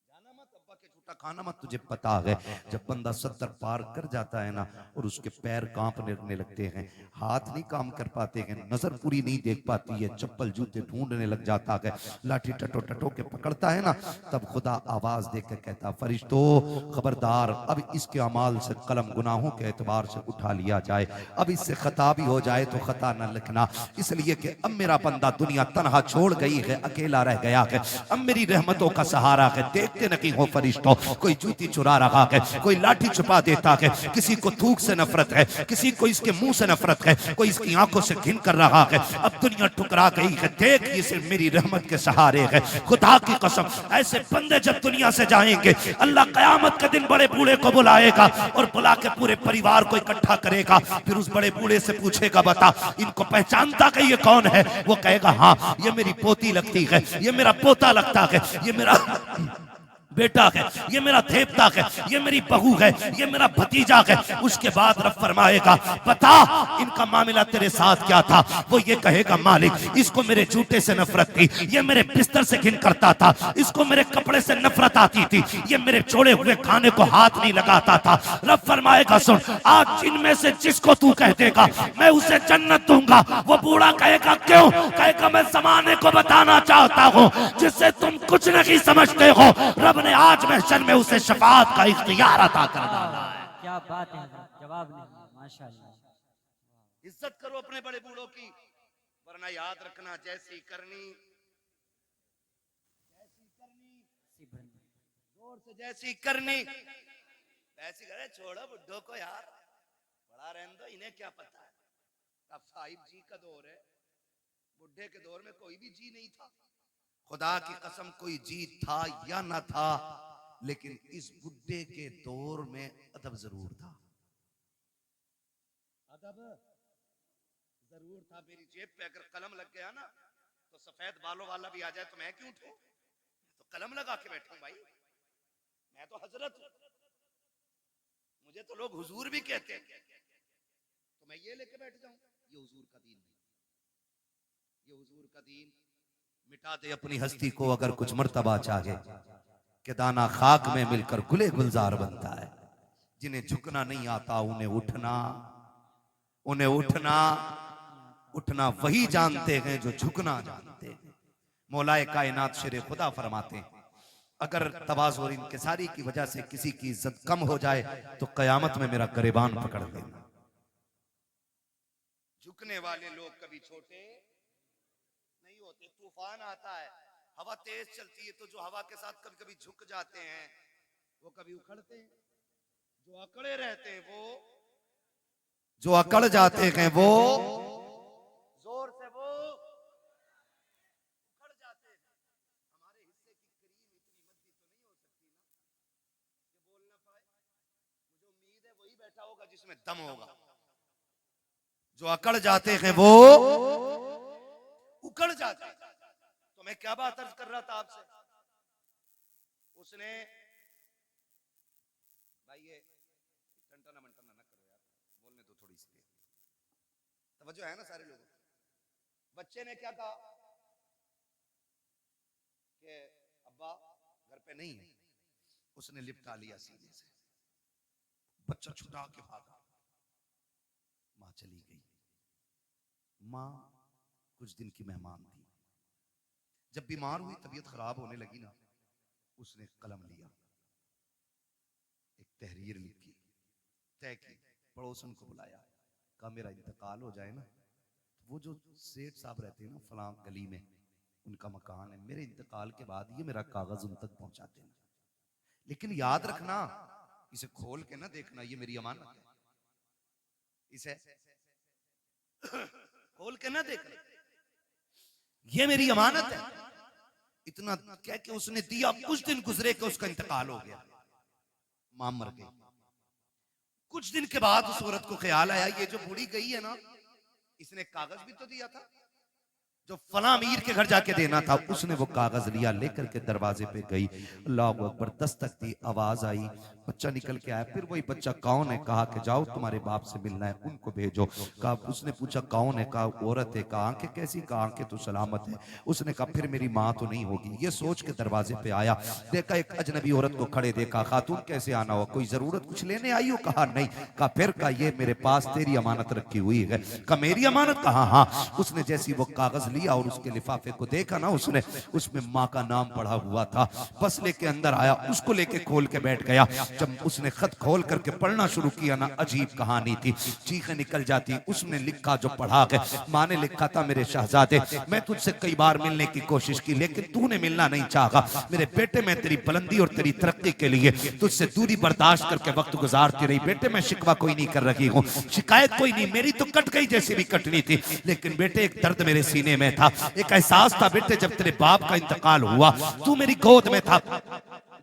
जाना मत, अब्बा के झूठा खाना मत। तुझे पता है जब बंदा 70 पार कर जाता है ना, और उसके पैर कांपने लगते हैं, हाथ नहीं काम कर पाते हैं, नजर पूरी नहीं देख पाती है, चप्पल जूते ढूंढने लग जाता है, लाठी टटो के पकड़ता है ना, तब खुदा आवाज देकर कहता, फरिश्तों खबरदार, अब इसके अमाल से कलम गुनाहों के एतबार से उठा लिया जाए, अब इससे खता भी हो जाए तो खता न लिखना, इसलिए कि अब मेरा बंदा दुनिया तनहा छोड़ गई है, अकेला रह गया है, अब मेरी रहमतों का सहारा है। देखते नहीं हो फरिश्तों, कोई जूती चुरा रहा है, कोई लाठी छुपा देता है, किसी को थूक से नफरत है, किसी को इसके मुंह से नफरत है, कोई इसकी आंखों से घिन कर रहा है। अब दुनिया ठुकरा गई है, देख ये सिर्फ मेरी रहमत के सहारे है। खुदा की कसम, ऐसे बंदे जब दुनिया से जाएंगे, अल्लाह कयामत के दिन बड़े बूढ़े को बुलाएगा और बुला के पूरे परिवार को इकट्ठा करेगा। फिर उस बड़े बूढ़े से पूछेगा, बता इनको पहचानता कि ये कौन है? वो कहेगा, हाँ ये मेरी पोती लगती है, ये मेरा पोता लगता है, ये मेरा बेटा है, ये मेरा देवता है, ये मेरी बहू है, ये मेरा भतीजा है। उसके बाद रब फरमाएगा, बता इनका मामला तेरे साथ क्या था? वो ये कहेगा, मालिक इसको मेरे जूते से नफरत थी, ये मेरे बिस्तर से घिन करता था, इसको मेरे कपड़े से नफरत आती थी, ये मेरे छोड़े हुए खाने को हाथ नहीं लगाता था। रब फरमाएगा, सुन आज जिनमें से जिसको तू कह देगा मैं उसे जन्नत दूंगा। वो बूढ़ा कहेगा, क्यों? कहेगा, मैं जमाने को बताना चाहता हूँ जिससे तुम कुछ नहीं समझते हो। रब ने आज महशर में उसे शफाअत का इख्तियार अता कर डाला है। क्या बात है हजरत, जवाब नहीं, माशाल्लाह। इज्जत करो अपने बड़े बूढ़ों की, वरना याद रखना जैसी करनी जोर से, जैसी करनी वैसी करे। छोड़ो बुड्ढों को यार, बड़ा रहने दो, इन्हें क्या पता है। अब साहिब जी का दौर है, बुढ़े के दौर में कोई भी जी नहीं था। खुदा की कसम कोई जी था या ना था, लेकिन इस बुढ़े के दौर में अदब जरूर था। अदब जरूर था। मेरी जेब पे अगर कलम लग गया ना तो सफेद बालों वाला भी आ जाए तो मैं क्यों उठूं? तो कलम लगा के बैठूं भाई, मैं तो हजरत हूं। मुझे तो लोग हुजूर भी कहते हैं, तो मैं ये लेके बैठ जाऊं? ये हुजूर का दीन नहीं। ये हुजूर का दीन मिटा दे अपनी हस्ती को अगर कुछ मर्तबा चाहे, कि दाना खाक में मिलकर गुले गुलजार बनता है। जिन्हें झुकना नहीं आता उन्हें उठना वही जानते हैं जो झुकना जानते हैं। मौलाए कायनात शेरे खुदा फरमाते हैं, अगर तवाज़ु और इंकिसारी की वजह से किसी की इज्जत कम हो जाए तो कयामत में मेरा गरेबान पकड़ लेना। झुकने वाले लोग कभी छोटे नहीं होते। तूफान आता है, हवा तेज चलती है, तो जो हवा के साथ कभी कभी झुक जाते हैं वो कभी उखड़ते हैं। जो अकड़े रहते हैं जो अकड़ जाते हैं वो जोर से वो उखड़ जाते हैं। हमारे हिस्से की क्रीम इतनी मद्दी तो नहीं हो सकती ना कि बोल ना पाए। मुझे उम्मीद है वही बैठा होगा जिसमें दम होगा। जो अकड़ जाते हैं वो उकड़ जाते हैं। तो मैं क्या बात अर्ज कर रहा था आपसे, उसने भाई ये टंटना मंटना ना करो यार, बोलने दो थोड़ी सी तवज्जो है ना सारे लोगों। बच्चे ने क्या कहा कि अब्बा घर पे नहीं है। उसने लिपटा लिया सीने से, बच्चा छुटा के भागा। मां चली गई। मां कुछ दिन की मेहमान थी। जब बीमार हुई, तबीयत खराब होने लगी ना, उसने कलम लिया, एक तहरीर लिखी, तय की, पड़ोसन को बुलाया, कहा मेरा इंतकाल हो जाए ना, वो जो सेठ साहब रहते हैं ना फलां गली में, उनका मकान है, मेरे इंतकाल के बाद ये मेरा कागज उन तक पहुंचा देना। लेकिन याद रखना, इसे खोल के ना देखना, ये मेरी अमानत है। इसे खोल के ना देखना, ये मेरी अमानत है। इतना कह के उसने दिया। कुछ दिन गुजरे कि उसका इंतकाल हो गया, मां मर गई। कुछ दिन के बाद उस औरत को ख्याल आया, ये जो बूढ़ी गई है ना, इसने कागज भी तो दिया था जो फला अमीर के घर जाके देना था। उसने वो कागज लिया, लेकर के दरवाजे पे गई। अल्लाह अकबर, दस्तक दी, आवाज आई, बच्चा निकल के आया। फिर वही बच्चा कौन है? कहा कि जाओ तुम्हारे बाप से मिलना है, उनको भेजो। कहा, उसने पूछा कौन है? कहा औरत है। कहा आंखें कैसी? कहा आंखें तो सलामत है। उसने कहा फिर मेरी माँ तो नहीं होगी। ये सोच के दरवाजे पे आया, देखा एक अजनबी औरत को खड़े देखा। खातून कैसे आना हुआ? कोई जरूरत कुछ लेने आई हो? कहा नहीं। कहा फिर? कहा ये मेरे पास तेरी अमानत रखी हुई है। कहा मेरी अमानत? कहा हाँ। उसने जैसी वो कागज लिया और उसके लिफाफे को देखा ना, उसने उसमें माँ का नाम पढ़ा हुआ था। बस लेके अंदर आया, उसको लेके खोल के बैठ गया। जब उसने खत खोल करके पढ़ना शुरू किया ना, अजीब कहानी थी, चीखें निकल जाती। उसने लिखा जो पढ़ा के, माँ ने लिखा था, मेरे शहजादे मैं तुझसे कई बार मिलने की कोशिश की, लेकिन तूने मिलना नहीं चाहा। मेरे बेटे, मैं तेरी बुलंदी और तेरी तरक्की के लिए तुझसे दूरी बर्दाश्त करके वक्त गुजारती रही। बेटे मैं शिकवा कोई नहीं कर रही हूँ, शिकायत कोई नहीं, मेरी तो कट गई जैसी भी कटनी थी। लेकिन बेटे एक दर्द मेरे सीने में था, एक एहसास था बेटे, जब तेरे बाप का इंतकाल हुआ तू मेरी गोद में था।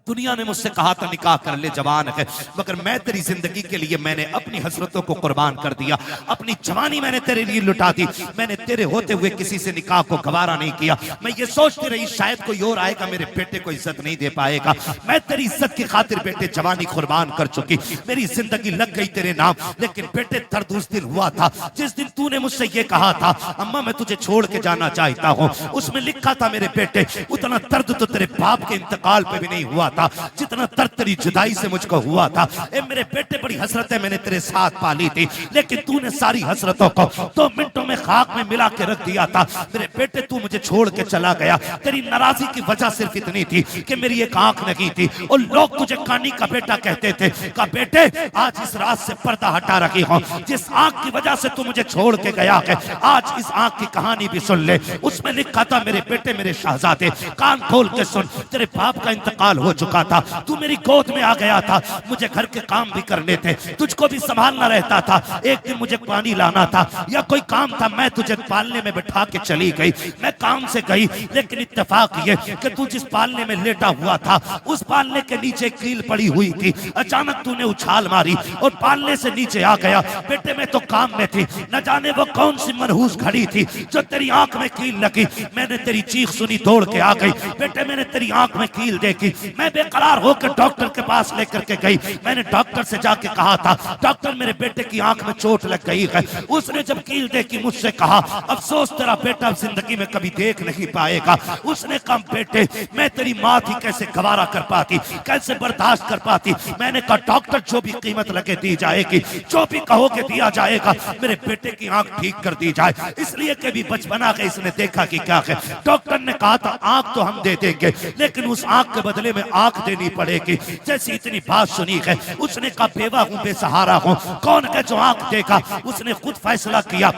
दुनिया ने मुझसे कहा था निकाह कर ले, जवान है, मगर मैं तेरी जिंदगी के लिए मैंने अपनी हसरतों को कुर्बान कर दिया। अपनी जवानी मैंने तेरे लिए लुटा दी। मैंने तेरे होते हुए किसी से निकाह को गवारा नहीं किया। मैं ये सोचती रही शायद कोई और आएगा, मेरे बेटे को इज्जत नहीं दे पाएगा। मैं तेरी इज्जत की खातिर बेटे जवानी कुर्बान कर चुकी, मेरी जिंदगी लग गई तेरे नाम। लेकिन बेटे दर्द उस दिन हुआ था जिस दिन तूने मुझसे ये कहा था, अम्मा मैं तुझे छोड़ के जाना चाहता हूँ। उसमें लिखा था मेरे बेटे, उतना दर्द तो तेरे बाप के इंतकाल पे भी नहीं हुआ था, जितना दर्द तेरी जुदाई से मुझको हुआ था। ए मेरे बेटे, बड़ी हसरतें मैंने तेरे साथ पाली थी, लेकिन तूने सारी हसरतों को 2 मिनटों में खाक में मिला के रख दिया था। मेरे बेटे, तू मुझे छोड़ के चला गया। तेरी नाराजगी की वजह सिर्फ इतनी थी कि मेरी एक आंख लगी थी और लोग तुझे कानी का बेटा कहते थे। का बेटे, आज इस रात से पर्दा हटा रखी हूं। जिस आंख की वजह से तू मुझे छोड़ के गया है, आज इस आंख की कहानी भी सुन ले। उसमें लिखा था, मेरे बेटे, मेरे शहजादे, कान खोल के सुन, तेरे बाप का इंतकाल हो चुका था, तू मेरी गोद में आ गया था, मुझे घर के काम भी करने थे, तुझको भी संभालना रहता था। एक दिन मुझे पानी लाना था या कोई काम था, मैं तुझे पालने में बैठा के चली गई। मैं काम से गई, लेकिन इत्तेफाक ये कि तू जिस पालने में लेटा हुआ था, उस पालने के नीचे कील पड़ी हुई थी। अचानक तूने उछाल मारी और पालने से नीचे आ गया। बेटे, मैं तो काम में थी, न जाने वो कौन सी मनहूस घड़ी थी जो तेरी आंख में कील लगी। मैंने तेरी चीख सुनी, दौड़ के आ गई। बेटे, मैंने तेरी आंख में कील देखी, मैं बेकरार होकर डॉक्टर के पास लेकर के गई। मैंने डॉक्टर से जाके कहा था, डॉक्टर, मेरे बेटे की आंख में चोट लग गई है। उसने जब कील देखी, मुझसे कहा, अफसोस, तेरा बेटा जिंदगी में कभी देख नहीं पाएगा। उसने कहा, बेटे, मैं तेरी माँ थी, कैसे गवारा कर पाती, कैसे बर्दाश्त कर पाती। मैंने कहा, डॉक्टर, जो भी कीमत लगे दी जाएगी, जो भी कहोगे दिया जाएगा, मेरे बेटे की आंख ठीक कर दी जाए। इसलिए कि भी बचपना के इसने देखा कि क्या है। डॉक्टर ने कहा था, आंख तो हम दे देंगे, लेकिन उस आंख के बदले में आंख देनी पड़ेगी। जैसी इतनी बात सुनी है, उसने कहा, बेवा हूं, बेसहारा हूं, कौन है जो आंख देगा। उसने खुद फैसला किया,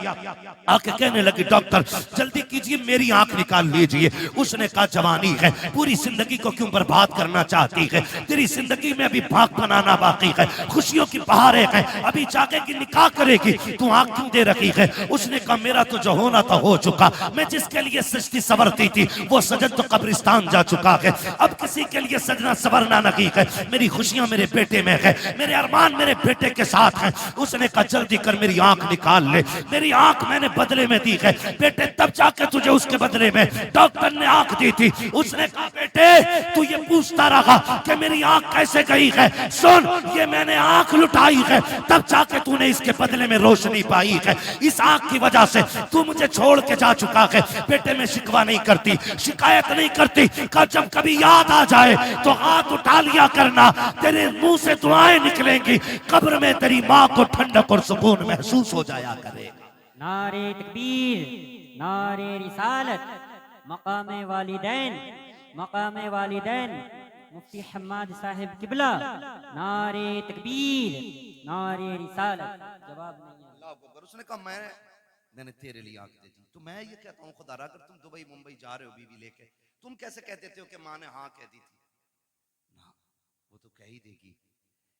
आके कहने लगी, डॉक्टर, जल्दी कीजिए, मेरी आंख निकाल लीजिए। उसने कहा, जवानी है, पूरी जिंदगी को क्यों बर्बाद करना चाहती है, तेरी जिंदगी में अभी भाग बनाना बाकी है, खुशियों की बहारें हैं, अभी जागेगी, निकाह करेगी, तू आंख क्यों दे रखी है। उसने कहा, मेरा तो जो होना था हो चुका, मैं जिसके लिए सजती सवरती थी, वो सजन तो कब्रिस्तान जा चुका है, अब किसी के लिए सजना सवरना नहीं है। मेरी खुशियां मेरे बेटे में है, मेरे अरमान मेरे बेटे के साथ हैं। उसने कहा, जल्दी कर, मेरी आंख निकाल ले, मेरी आंख मैंने बदले में दी है। बेटे, तब जाके तुझे उसके बदले में डॉक्टर ने आंख दी थी। उसने कहा, बेटे, तू ये पूछता रहा कि मेरी आंख कैसे गई है, सुन, ये मैंने आंख लुटाई है, तब जाके तूने इसके बदले में रोशनी पाई है। इस आंख की वजह से तू मुझे छोड़ के जा चुका है। बेटे, मैं शिकवा नहीं करती, शिकायत नहीं करती, का जब कभी याद आ जाए तो हाथ उठा लिया करना, तेरे मुंह से दुआएं निकलेंगी, कब्र में तेरी माँ को ठंडक और सुकून महसूस हो जाया करेगा। नारे तकबीर, नारे रिसालत, मकामे वालिदैन, मकामे वालिदैन, मुफ्ती हम्माद साहिब किबला, नारे तकबीर, नारे रिसालत। जवाब नहीं है। अल्लाह अकबर। उसने कहा, मैंने तेरे लिए आंख दे दी। तो मैं ये कहता हूँ, खुदा अगर तुम दुबई मुंबई जा रहे हो बीवी लेके, तुम कैसे कह देते हो कि माँ ने हाँ कह दी थी। ना, वो तो कह ही देगी,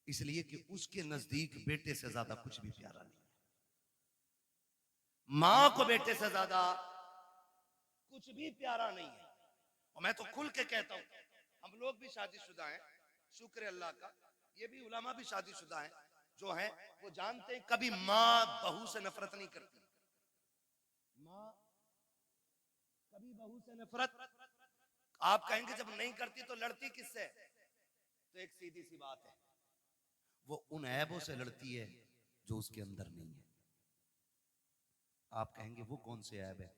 इसलिए कि उसके नजदीक बेटे से ज्यादा कुछ भी प्यारा नहीं है। माँ को बेटे से ज्यादा कुछ भी प्यारा नहीं है। और मैं तो खुल के कहता हूं, हम लोग भी शादीशुदा हैं, शुक्र अल्लाह का, ये भी उलमा भी शादीशुदा हैं, जो हैं वो जानते हैं कभी माँ बहू से नफरत नहीं करती। माँ कभी बहू से नफरत, आप कहेंगे जब नहीं करती तो लड़ती किससे, तो एक सीधी सी बात है, वो उन ऐबों से लड़ती है जो उसके अंदर नहीं है। आप कहेंगे वो कौन से ऐब है।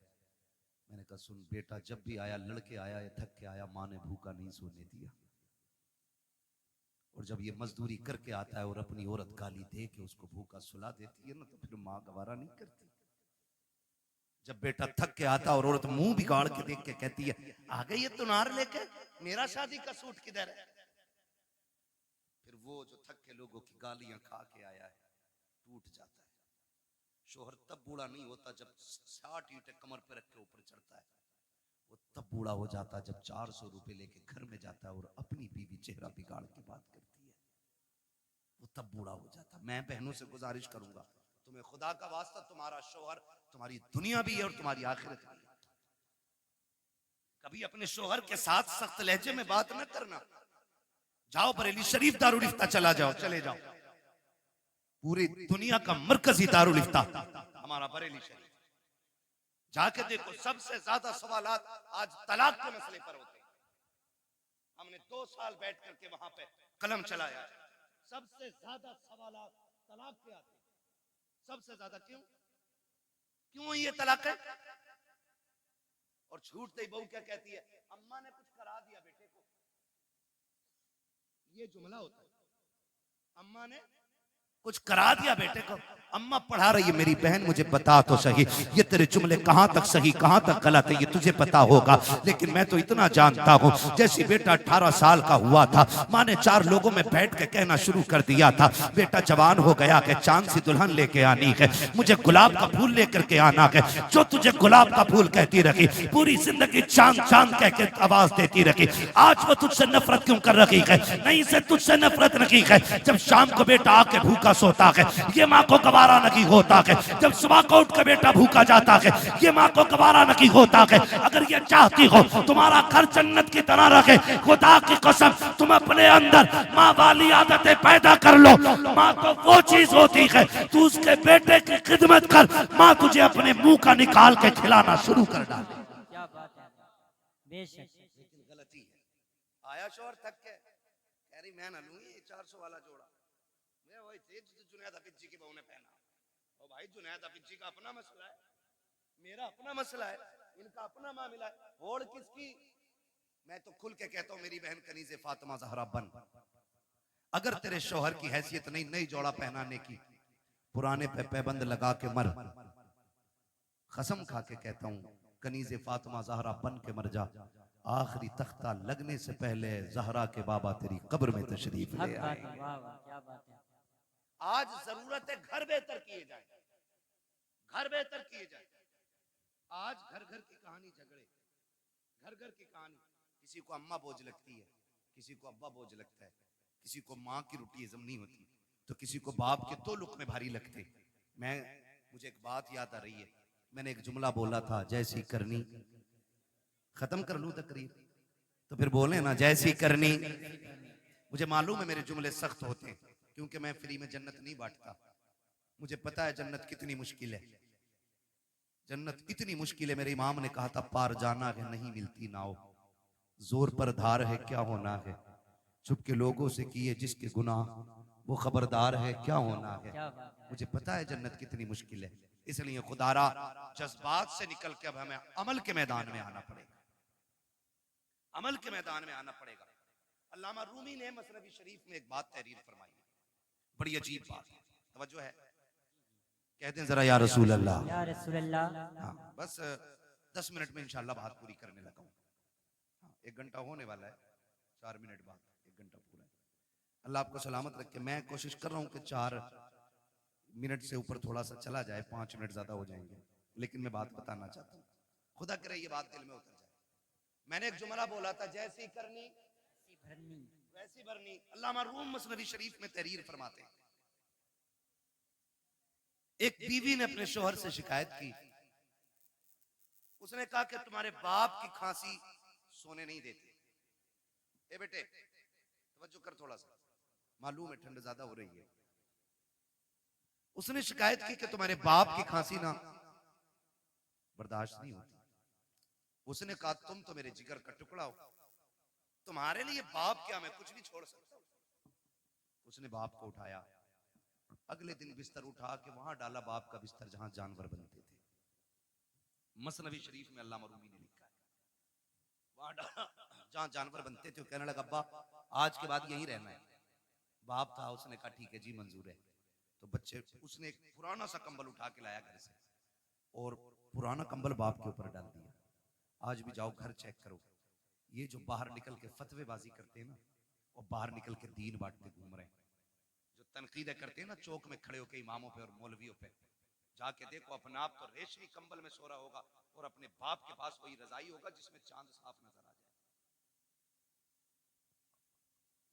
मैंने कहा, सुन बेटा, जब भी आया लड़के आया या थक के आया, माँ ने भूखा नहीं सोने दिया। और जब ये मजदूरी करके आता है और अपनी औरत गाली दे के उसको भूखा सुला देती है ना, तो फिर माँ गवारा नहीं करती। जब बेटा थक के आता और औरत मुंह बिगाड़ के देख के कहती है, आ गई ये तुनार लेके, मेरा शादी का सूट किधर है। फिर वो जो थक के लोगों की गालियां खा के आया है, टूट जाता है। शोहर तब बूढ़ा नहीं होता जब 60 ईंटें कमर पे रख के ऊपर चढ़ता है, वो तब बूढ़ा हो जाता है जब 400 रुपए लेके घर में जाता है और अपनी बीवी चेहरा बिगाड़ के बात करती है, वो तब बूढ़ा हो जाता। मैं बहनों से गुजारिश करूंगा, तुम्हें खुदा का वास्ता, तुम्हारा शोहर तुम्हारी दुनिया भी है और तुम्हारी आखिरत भी है। कभी अपने शोहर के साथ सख्त लहजे में बात न करना। जाओ बरेली शरीफ दारुल इफ्ता चला जाओ, चले जाओ, पूरी दुनिया का मरकजी दारुल इफ्ता हमारा बरेली शरीफ, जाके देखो, सबसे ज्यादा सवालात आज तलाक के मसले पर होते हैं। हमने 2 साल बैठ करके वहां पे कलम चलाया, सबसे ज्यादा सवालात तलाक के आते हैं। सबसे ज्यादा क्यों ये तलाक है। और छूटते ही बहू क्या कहती है, अम्मा ने कुछ करा दिया बेटे को। ये जुमला होता है। अम्मा ने कुछ करा दिया बेटे को, अम्मा पढ़ा रही है, मेरी बहन मुझे बता तो सही ये तेरे जुमले कहां तक सही कहां तक गलत है, ये तुझे पता होगा, लेकिन मैं तो इतना जानता हूं, जैसे बेटा 18 साल का हुआ था, माँ ने 4 लोगों में बैठ के कहना शुरू कर दिया था, बेटा जवान हो गया कि चांद सी दुल्हन लेके आनी है, मुझे गुलाब का फूल लेकर के आना है, जो तुझे गुलाब का फूल कहती रही, पूरी जिंदगी चांद चांद कह के आवाज देती रही, आज वो तुझसे नफरत क्यों कर रही है, नहीं से तुझसे नफरत नहीं है, जब शाम को बेटा आके भूखा सोता है ये माँ को गवारा नहीं होता है, जब सुबह को उठ कर बेटा भूखा जाता है ये माँ को गवारा नहीं होता है, अगर ये चाहती हो तुम्हारा घर जन्नत की तरह रखे, खुदा की कसम तुम अपने अंदर माँ वाली आदतें पैदा कर लो, माँ तो वो चीज होती है तू उसके बेटे की खिदमत कर, माँ तुझे अपने मुंह का निकाल के खिलाना शुरू कर डाले। क्या बात है, बेशक। लेकिन गलती है, आया शोर थक के कह रही मैं ना लूंगी 400 वाला जोड़ा, मैं वही थे जो जुनैद हफीज जी की बहू ने पहना, और भाई जुनैद हफीज जी का अपना मसला है, मेरा अपना मसला है, इनका अपना मामला है, होड़ किसकी। मैं तो खुल के कहता हूं मेरी बहन कनीज़े फातिमा ज़हरा बन, अगर तेरे शौहर की हैसियत नहीं नई जोड़ा पहनाने की, पुराने पे पैबंद लगा के मर, कसम खा के कहता हूं कनीज़े फातिमा ज़हरा बन के मर जा, आखिरी तख्ता लगने से पहले ज़हरा के बाबा तेरी कब्र में तशरीफ ले आए। वाह वाह, क्या बात है। आज जरूरत है घर बेहतर किए जाए, घर बेहतर किए जाए। आज घर घर की कहानी झगड़े, घर घर की कहानी, किसी को अम्मा बोझ लगती है, किसी को अब्बा बोझ लगता है, किसी को माँ की रोटी हजम नहीं होती, तो किसी को बाप के 2 लुक़मे भारी लगते। मुझे एक बात याद आ रही है, मैंने एक जुमला बोला था, जैसी करनी, खत्म कर लूं तकरीर तो फिर बोले ना जैसी करनी। मुझे मालूम है मेरे जुमले सख्त होते हैं, क्योंकि मैं फ्री में जन्नत नहीं बांटता, मुझे पता है जन्नत कितनी मुश्किल है, जन्नत इतनी मुश्किल है, मेरे इमाम ने कहा था पार जाना है नहीं मिलती नाव, जोर पर धार है क्या होना है, चुप के लोगों से किए जिसके गुनाह वो खबरदार है क्या होना है। मुझे पता है जन्नत कितनी मुश्किल है, इसलिए खुदारा जज्बात से निकल के अब हमें अमल के मैदान में आना पड़ेगा, अमल के मैदान में आना पड़ेगा। अल्लामा रूमी ने मसनवी शरीफ में एक बात तहरीर फरमाई, बड़ी अजीब बात है, तवज्जो है, कहते हैं जरा या रसूल अल्लाह, या रसूल अल्लाह। हाँ बस 10 मिनट में इंशाल्लाह बात पूरी करने लगा हूँ, हाँ 1 घंटा होने वाला है, 4 मिनट बाद 1 घंटा पूरा है। अल्लाह आपको सलामत रखे। मैं कोशिश कर रहा हूँ कि 4 मिनट से ऊपर थोड़ा सा चला जाए, 5 मिनट ज्यादा हो जाएंगे, लेकिन मैं बात बताना चाहता हूँ, खुदा करे ये बात दिल में उतर जाए। मैंने एक जुमला बोला था, जैसी करनी वैसी भरनी। अल्लामा रूम मसनवी शरीफ में तहरीर फरमाते हैं, एक बीवी ने अपने शोहर से शिकायत की, उसने कहा कि तुम्हारे बाप की खांसी सोने नहीं देती। ए बेटे तवज्जो कर थोड़ा सा, मालूम है ठंड ज्यादा हो रही है। उसने शिकायत की कि तुम्हारे बाप की खांसी ना बर्दाश्त नहीं होती। उसने कहा तुम तो मेरे जिगर का टुकड़ा हो, तुम्हारे लिए बाप क्या, मैं कुछ भी छोड़ सकता हूं। उसने बाप को उठाया, अगले दिन बिस्तर उठा के वहां डाला, बाप का बिस्तर जहां जानवर बनते थे। मसनवी शरीफ में अल्लामा रूमी ने लिखा है, वहां डाला जहां जानवर बनते थे। कहने लगा अब्बा आज के बाद यहीं रहना है। बाप था, उसने कहा ठीक है जी मंजूर है। तो बच्चे, उसने एक पुराना सा कंबल उठा के लाया घर से और पुराना कंबल बाप के ऊपर डाल दिया। आज भी जाओ घर चेक करो, ये जो बाहर निकल के फतवेबाजी करते हैं ना, और बाहर निकल के दीन बांटते घूम रहे हैं, जो तनकीदें करते हैं ना चौक में खड़े होकर इमामों पे और मौलवियों पे, जाके देखो अपना आप तो रेशमी कंबल में सो रहा होगा और अपने बाप के पास वही रजाई होगा जिसमें चांद साफ नजर आ जाए।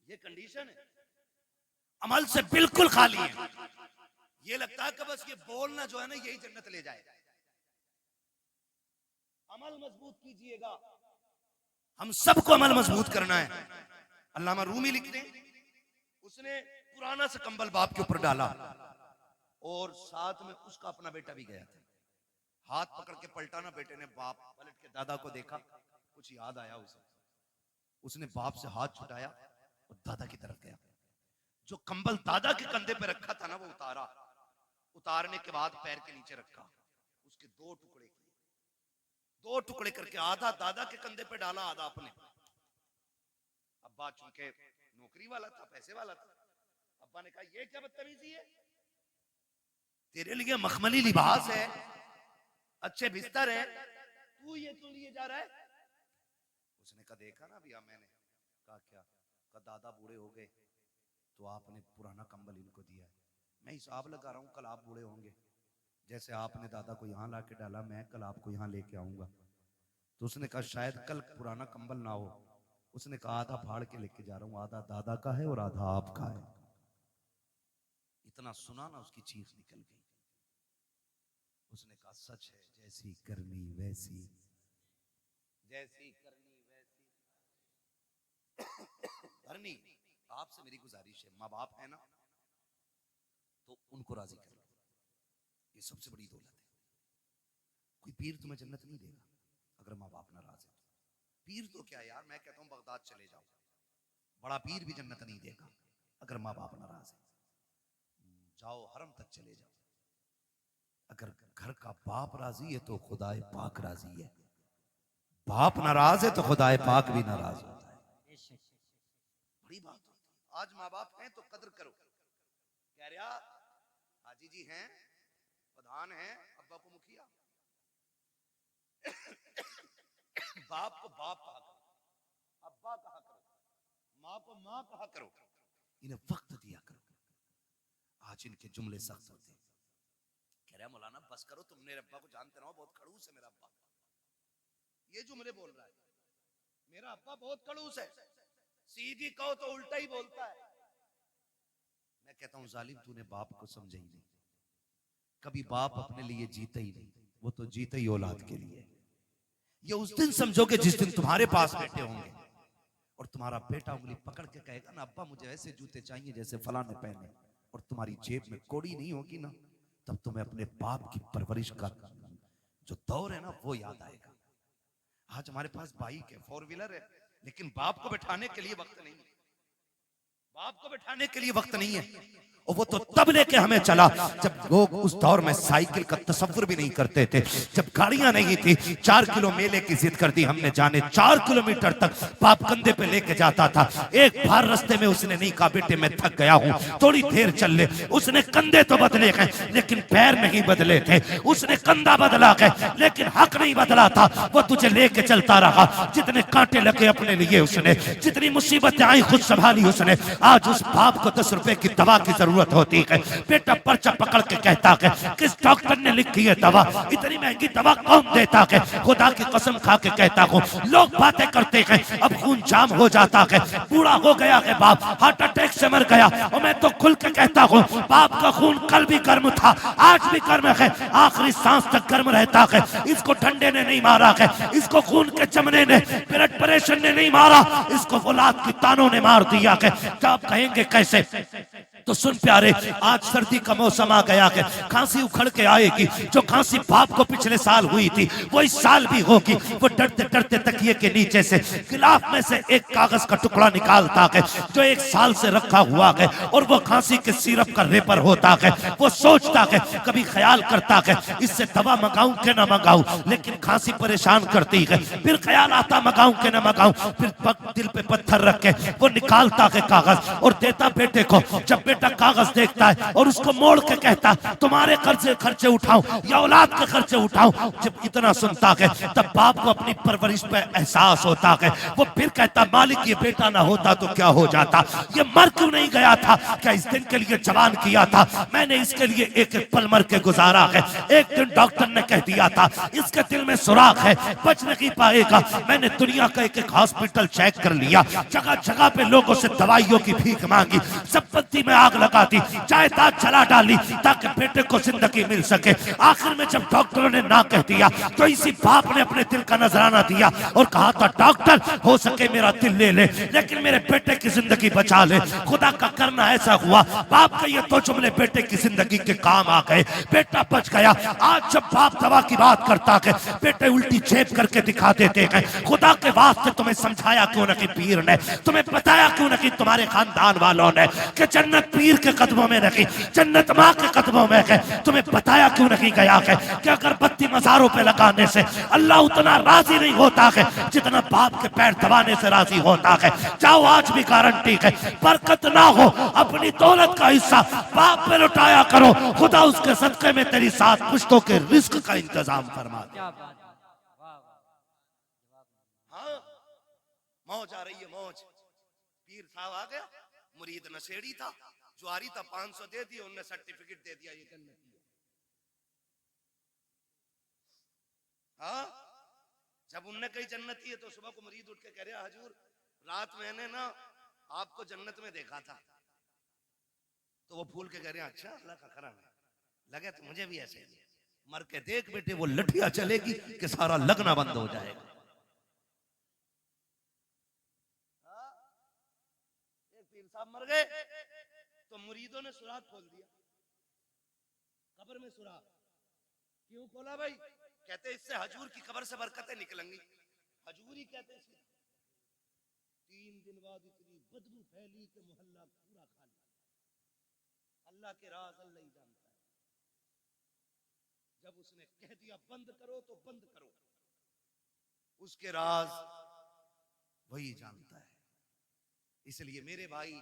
ये कंडीशन है, अमल से बिल्कुल खाली है। ये लगता है कि बस ये बोलना जो है ना यही जन्नत ले जाएगा। अमल मजबूत कीजिएगा, हम सबको अमल मजबूत करना है। अल्लामा रूमी लिखते हैं, उसने पुराना सा कंबल बाप के ऊपर डाला और साथ में उसका अपना बेटा भी गया था। हाथ पकड़ के पलटा ना, बेटे ने बाप पलट के दादा को देखा, कुछ याद आया उसे, उसने बाप से हाथ छुटाया और दादा की तरफ गया। जो कंबल दादा के कंधे पे रखा था ना वो उतारा, उतारने के बाद पैर के नीचे रखा, उसके 2 टुकड़े किए, 2 टुकड़े करके आधा दादा के कंधे पे डाला, आधा अपने। अब्बा चूंकि नौकरी वाला था, पैसे वाला था। अब्बा ने कहा ये क्या बदतमीजी है, तेरे लिए मखमली लिबास है, अच्छे बिस्तर है, तू ये क्यों लिए जा रहा है? उसने कहा देखा ना भैया मैंने। कहा क्या? कहा दादा बूढ़े हो गए तो आपने पुराना कंबल इनको दिया है, मैं हिसाब लगा रहा हूँ कल आप बूढ़े होंगे, जैसे आपने दादा को यहाँ ला के डाला मैं कल आपको यहाँ लेके आऊंगा। तो उसने कहा शायद कल पुराना कंबल ना हो। उसने कहा आधा फाड़ के लेके जा रहा हूँ, आधा दादा का है और आधा आपका है। इतना सुना ना उसकी चीख निकल गई। उसने कहा सच है, जैसी करनी वैसी, जैसी करनी वैसी भरनी। आपसे मेरी गुजारिश है, माँ बाप है ना तो उनको राजी कर लो, ये सबसे बड़ी दौलत है। कोई पीर तुम्हें जन्नत नहीं देगा अगर माँ बाप नाराज है। पीर तो क्या यार, मैं कहता हूँ बगदाद चले जाओ, बड़ा पीर भी जन्नत नहीं देगा अगर माँ बाप नाराज है। जाओ हरम तक चले जाओ, अगर घर का बाप राजी है तो खुदाए पाक राजी है, बाप नाराज है तो खुदाए पाक भी नाराज होता है। बड़ी बात होती है। आज माँ बाप हैं तो कदर करो। कह रहा हाजी जी हैं, प्रधान हैं, अब्बा को मुखिया, बाप को बाप कहा करो, अब्बा कहा करो, माँ को माँ कहा करो, इन्हें वक्त दिया करो। आज इनके जुमले सख्त होते हैं। कह रहा मौलाना बस करो, तुम मेरे अब्बा को जानते रहो, बहुत खड़ूस है मेरा अब्बा। ये जुमले बोल रहा है, मेरा अब्बा बहुत खड़ूस है, सीधी कहो तो उल्टा ही बोलता है। मैं कहता हूं जालिम तूने बाप को समझा ही नहीं, कभी बाप अपने लिए जीता ही नहीं, वो तो जीता ही औलाद के लिए। ये उस दिन समझोगे जिस दिन तुम्हारे पास बैठे होंगे और तुम्हारा बेटा उंगली पकड़ के कहेगा ना अब्बा मुझे ऐसे जूते चाहिए जैसे फला ने पहने, और तुम्हारी जेब में कौड़ी नहीं होगी ना, तब तुम्हें अपने बाप की परवरिश का जो दौर है ना वो याद आएगा। आज हमारे पास बाइक है, 4 व्हीलर है, लेकिन बाप को बैठाने के लिए वक्त नहीं है, बाप को बैठाने के लिए वक्त नहीं है। और वो तो तब लेके हमें चला जब लोग उस दौर में साइकिल का तसव्वुर भी नहीं करते थे, जब गाड़ियां नहीं थी। 4 किलो मेले की जिद कर दी हमने, जाने 4 किलोमीटर तक बाप कंधे पे लेके जाता था। एक बार रास्ते में उसने नहीं कहा बेटे मैं थक गया हूं थोड़ी देर चल ले, उसने कंधे तो बदले गए लेकिन पैर नहीं बदले थे। उसने कंधा बदला गए लेकिन हक नहीं बदला था, वो तुझे लेके चलता रहा। जितने कांटे लगे अपने लिए उसने, जितनी मुसीबतें आई खुद संभाली उसने। आज उस बाप को 10 रुपए की दवा की जरूरत होती है, बेटा पर्चा पकड़ के कहता है किस डॉक्टर ने लिखी है दवा, इतनी महंगी दवा कौन देता है। खुदा की कसम खा के कहता हूँ लोग बातें करते हैं, अब खून जाम हो जाता है, बूढ़ा हो गया है बाप, हार्ट अटैक से मर गया। और मैं तो खुल के कहता हूँ बाप का खून कल भी गर्म था, आज भी गर्म है, आखिरी सांस तक गर्म रहता है। इसको ठंडे ने नहीं मारा है, इसको खून के चमने ने, ब्लड प्रेशर ने नहीं मारा, इसको औलाद की तानों ने मार दिया है। क्या आप कहेंगे कैसे? तो सुन प्यारे, आज सर्दी का मौसम आ गया है, खांसी उखड़ के आएगी। जो खांसी बाप को पिछले साल हुई थी वो इस साल भी होगी। वो डरते डरते तकिए के नीचे से गिलाफ में से एक कागज का टुकड़ा निकालता है जो 1 साल से रखा हुआ है, और वो खांसी के सिरप का रेपर होता है। वो सोचता है, कभी ख्याल करता है इससे दवा मंगाऊं के ना मंगाऊं, लेकिन खांसी परेशान करती है। फिर ख्याल आता मंगाऊं के ना मंगाऊं, फिर दिल पे पत्थर रख के वो निकालता है कागज और देता बेटे को। जब बेटा कागज देखता है और उसको मोड़ के कहता तुम्हारे खर्चे उठाऊं या औलाद के खर्चे उठाऊं, जब इतना सुनता है तब बाप को अपनी परवरिश पे एहसास होता है। वो फिर कहता मालिक ये बेटा ना होता तो क्या हो जाता, ये मर क्यों नहीं गया था, क्या इस दिन के लिए जवान किया था, मैंने इसके लिए एक एक पल मर के गुजारा है। एक दिन डॉक्टर ने कह दिया था इसके दिल में सुराख है, बच नहीं पाएगा। मैंने दुनिया का एक एक हॉस्पिटल चेक कर लिया, जगह जगह पे लोगों से दवाइयों की भीख मांगी, संपत्ति में आग लगा दी, जायदाद जला डाली ताकि बेटे को जिंदगी मिल सके। आखिर में जब डॉक्टरों ने ना कह दिया तो इसी बाप ने अपने दिल का नजराना दिया और कहा था डॉक्टर हो सके मेरा दिल ले ले लेकिन मेरे बेटे की जिंदगी बचा ले। खुदा का करना ऐसा हुआ, बाप के ये 2 जुमले बेटे की जिंदगी के काम आ गए, बेटा बच गया। आज जब बाप दवा की बात करता है बेटे उल्टी जेब करके दिखा देते हैं। खुदा के वास्ते तुम्हें समझाया क्यों न कि पीर ने, तुम्हें बताया क्यों न कि तुम्हारे खानदान वालों ने कि जन्नत पीर के कदमों में रखी, जन्नत माँ के कदमों में है। तुम्हें बताया क्यों नहीं गया है कि अगरबत्ती मज़ारों पे लगाने से अल्लाह उतना राजी नहीं होता है जितना बाप के पैर दबाने से राजी होता है। जाओ, आज भी गारंटी है, बरकत ना हो अपनी दौलत का हिस्सा बाप पे लुटाया करो, खुदा उसके सदके में तेरी 7 पुश्तों के रिस्क का इंतजाम फरमा दे। क्या बात है, वाह वाह। हाँ, मौज आ रही है, मौज। पीर साहब आ गया, मुरीद नशेड़ी था, जुआरी था, 500 दे दिया, उन्होंने सर्टिफिकेट दे दिया, ये जन्नती है। हाँ, जब उनने कही जन्नती है तो सुबह को मुरीद उठ के कह रहा, हजूर रात मैंने ना आपको जन्नत में देखा था। तो वो फूल के कह रहे हैं, अच्छा, अल्लाह का करम है, लगे तो मुझे भी ऐसे ही। मर के देख बेटे, वो लठिया चलेगी कि सारा लगना बंद हो जाएगा। एक पीर साहब मर गए तो मुरीदों ने सुराख खोल दिया, कब्र में सुराख। क्यों खोला भाई? कहते इससे हजूर की कब्र से बरकतें निकलेंगी। हजूर ही कहते हैं। 3 दिन बाद इतनी बदबू फैली कि मोहल्ला पूरा खाली। अल्लाह के राज अल्लाह ही जानता है। जब उसने कह दिया बंद करो तो बंद करो, उसके राज वही जानता है। इसलिए मेरे भाई,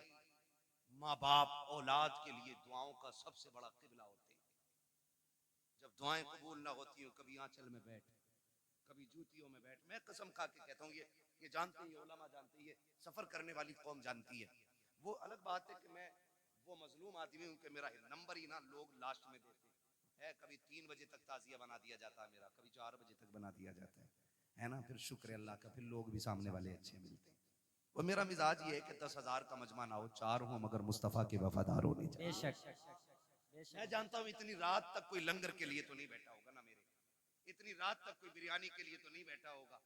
माँ बाप औलाद के लिए दुआओं का सबसे बड़ा किबला होते हैं। जब दुआएं कबूल ना होती हो, कभी आंचल में बैठ, कभी जूतियों में बैठ। मैं कसम खा के कहता हूँ, ये जानते ही, उलमा जानते ही, सफर करने वाली कौम जानती है। वो अलग बात है कि मैं वो मजलूम आदमी हूँ कि मेरा नंबर ही ना लोग लास्ट में देते हैं। कभी 3 बजे तक ताजिया बना दिया जाता है मेरा, कभी 4 बजे तक बना दिया जाता है ना। फिर शुक्र अल्लाह का, फिर लोग भी सामने वाले अच्छे मिलते हैं। वो मेरा मिजाज ये है कि 10,000 का मजमा ना हो, 4 हो, मगर मुस्तफ़ा के वफादार होने चाहिए। बेशक मैं जानता हूँ इतनी रात तक कोई लंगर के लिए तो नहीं बैठा होगा ना मेरे, इतनी रात तक कोई बिरयानी के लिए तो नहीं बैठा होगा।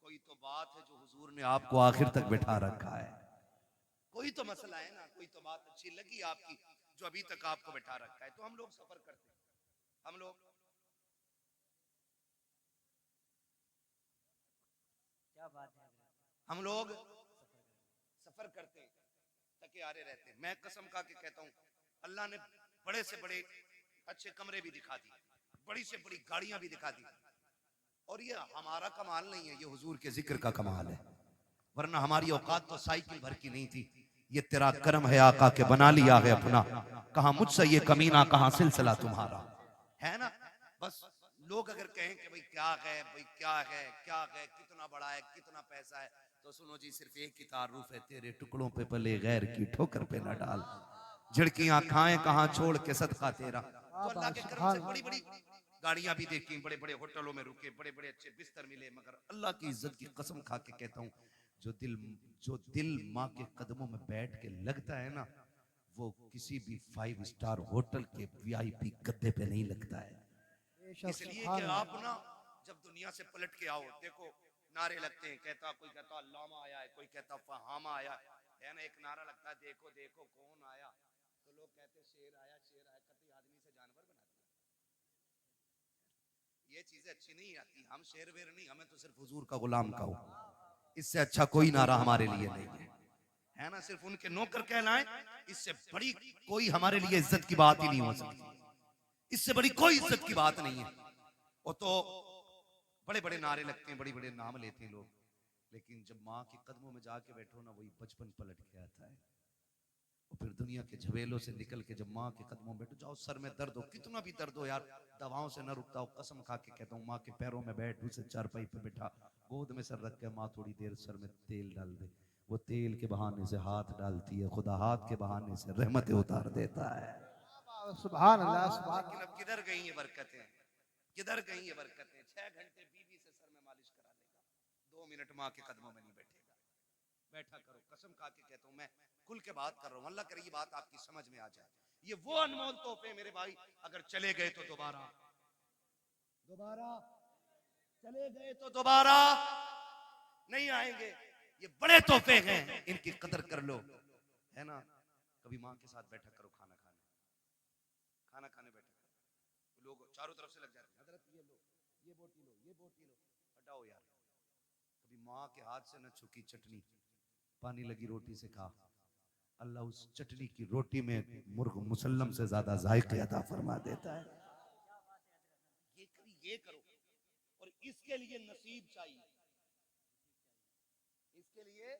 कोई तो बात है जो हुजूर ने आपको आखिर तक बैठा रखा है। कोई तो मसला है ना, कोई तो बात अच्छी लगी आपकी जो अभी तक आपको बैठा रखा है। तो हम लोग सफर करते हैं, हम लोग क्या बात है, हम लोग सफर करते हैं, थके हारे रहते हैं। मैं कसम खा के कहता हूँ, अल्लाह ने बड़े से बड़े अच्छे कमरे भी दिखा दिए, बड़ी से बड़ी गाड़ियां भी दिखा दी। और ये हमारा कमाल नहीं है, ये हुजूर के जिक्र का कमाल है। वरना हमारी औकात तो साइकिल भर की नहीं थी। ये तेरा करम है आका के बना लिया है अपना, कहां मुझसे ये कमीना, कहां सिलसिला तुम्हारा, है ना। बस लोग अगर कहें कि भाई क्या है, भाई क्या है, क्या है, कितना बड़ा है, कितना पैसा है, तो सुनो जी, सिर्फ एक ही तारुफ है, तेरे टुकड़ों पे पले गैर की ठोकर पे न डाल, झिड़कियां खाएं कहां छोड़ के सदका तेरा। तो अल्लाह के करम से बड़ी बड़ी गाड़ियां भी देखी, बड़े बड़े होटलों में रुके, बड़े बड़े अच्छे बिस्तर मिले, मगर अल्लाह की इज्जत की कसम खा के कहता हूं, जो दिल माँ के कदमों में बैठ के लगता है ना, वो किसी भी 5 स्टार होटल के VIP गद्दे पे नहीं लगता है। इसलिए कि आप ना जब दुनिया से पलट के आओ, देखो नारे लगते हैं, कोई कहता अल्लामा आया है, कोई कहता फहामा आया है ना। एक नारा लगता है, देखो देखो कौन आया, तो लोग कहते शेर आया, शेर आया, कभी आदमी से जानवर बना दिया। ये चीजें अच्छी नहीं आती। हम शेर वेर नहीं, हमें तो सिर्फ हुजूर का गुलाम कहो, इससे अच्छा कोई नारा हमारे लिए नहीं है ना। सिर्फ उनके नौकर कहलाएं, इससे बड़ी कोई हमारे लिए इज्जत की बात ही नहीं हो सकती, इससे बड़ी कोई इज्जत की बात नहीं है। वो तो बड़े बड़े नारे लगते हैं, बड़े बड़े नाम लेते हैं लोग, लेकिन जब माँ के कदमों में जाके बैठो ना, वही बचपन पलट के आता है। और फिर दुनिया के झवेलों से निकल के जब माँ के कदमों में बैठो, जाओ सर में दर्द हो, कितना भी दर्द हो यार, दवाओं से न रुकता हो। कसम खा के कहता हूँ, माँ के पैरों में बैठ, उसे चारपाई पे बैठा, गोद में सर रख के माँ थोड़ी देर सर में तेल डाल दे, वो तेल के बहाने से हाथ डालती है, खुदा हाथ के बहाने से रहमतें उतार देता है। सुभान अल्लाह, सुभान। लेकिन अब किधर गई ये बरकतें, किधर गई ये बरकतें। 6 घंटे बीवी से सर में मालिश करा लेगा, 2 मिनट माँ के कदमों में नहीं बैठेगा। बैठा करो, कसम खा के कहता हूँ, मैं खुल के बात कर रहा हूँ, अल्लाह करे ये बात आपकी समझ में आ जाए। ये वो अनमोल तोहफे मेरे भाई, अगर चले गए तो दोबारा, दोबारा चले गए तो दोबारा नहीं आएंगे। ये बड़े तोहफे हैं, इनकी कदर कर लो, है ना। कभी माँ के साथ बैठा करो, खाना खाने बैठा करो, लोग चारों तरफ से लग जाते हैं, हजरत ये लो, ये बोटी लो, ये बोटी लो, हटाओ यार। कभी माँ के हाथ से न छुकी चटनी, पानी लगी रोटी से खा, अल्लाह उस चटनी की रोटी में मुर्ग मुसल्लम से ज्यादा जायके अता फरमा देता है। ये करो और इसके लिए नसीब चाहिए, इसके लिए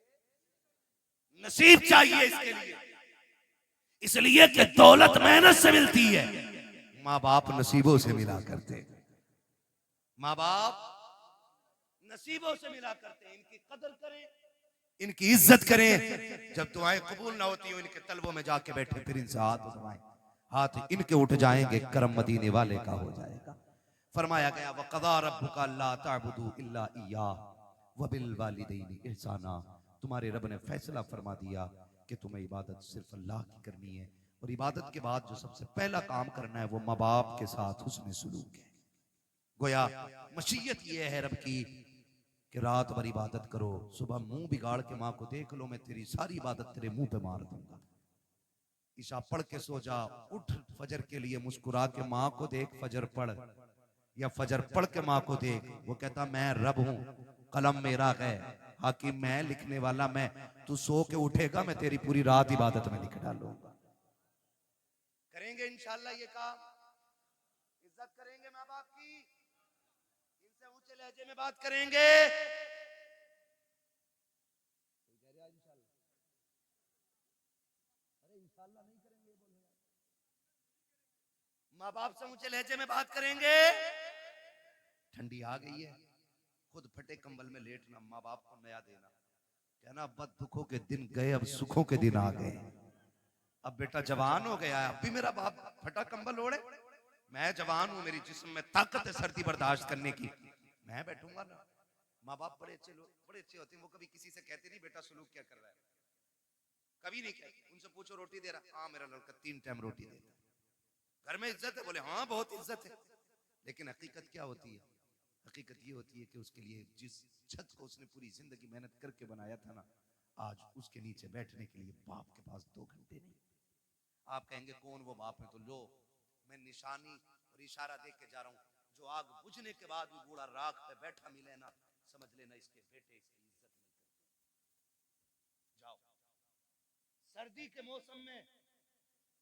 नसीब चाहिए, इसके लिए, इसलिए कि दौलत मेहनत से मिलती है, माँ बाप नसीबों से मिला करते हैं, माँ बाप नसीबों से मिला करते हैं। इनकी कदर करें, इनकी इज्जत करें। जब दुआएं कबूल ना होती हो इनके तलबों में जाके बैठे, फिर इनसे हाथ उठवाएं, हाथ इनके उठ जाएंगे, करम मदीने वाले का हो जाएगा। फरमाया गया वक़ज़ा रब्बुका अल्ला ताबुदू इल्ला इय्याह व बिल वालिदैनि इहसाना, तुम्हारे रब ने फैसला फरमा दिया कि तुम्हें इबादत सिर्फ अल्लाह की करनी है, और इबादत के बाद जो सबसे पहला काम करना है वो माँ बाप के साथ हुस्न सलूक है। गोया मशीयत ये है रब की कि रात भर इबादत करो, सुबह मुंह बिगाड़ के माँ को देख लो, मैं तेरी सारी इबादत तेरे मुंह पे मार दूंगा। ईशा पढ़ के सो जा, उठ फजर के लिए मुस्कुरा के माँ को देख, फजर पढ़, या फजर पढ़ के माँ को देख, वो कहता मैं रब हूं, कलम मेरा है, हाकिम मैं, लिखने वाला मैं, तू सो के उठेगा मैं तेरी पूरी रात इबादत में लिख डालूंगा। करेंगे इंशाल्लाह ये काम, इज्जत करेंगे माँ बाप की, इनसे ऊंचे लहजे में बात करेंगे। माँ बाप से ऊंचे लहजे में बात करेंगे। ठंडी आ गई है, खुद फटे कंबल में लेटना, माँ बाप को नया देना, कहना बद दुखों के दिन गए अब सुखों के दिन आ गए, अब बेटा जवान हो गया है, अब भी मेरा बाप फटा कंबल ओढ़े, मैं जवान हूं, मेरी जिस्म में ताकत है सर्दी बर्दाश्त करने की, मैं बैठूंगा ना। माँ बाप बड़े अच्छे लोग, बड़े अच्छे होते हैं, वो कभी किसी से कहते नहीं बेटा सलूक क्या कर रहा है, कभी नहीं कहते। उनसे पूछो रोटी दे रहा, हाँ मेरा लड़का 3 टाइम रोटी देता है, घर में इज्जत है, बोले हाँ बहुत इज्जत है। लेकिन हकीकत क्या होती है? हकीकत ये होती है कि उसके लिए जिस छत को उसने पूरी जिंदगी मेहनत करके बनाया था ना, आज उसके नीचे बैठने के लिए बाप के पास 2 घंटे नहीं। आप कहेंगे कौन वो बाप है, तो लो मैं निशानी और इशारा देख के जा रहा हूं, जो आग बुझने के बाद भी बूढ़ा राख पे बैठा मिले ना, समझ लेना इसके बेटे इसकी इज्जत नहीं करते। जाओ सर्दी के मौसम में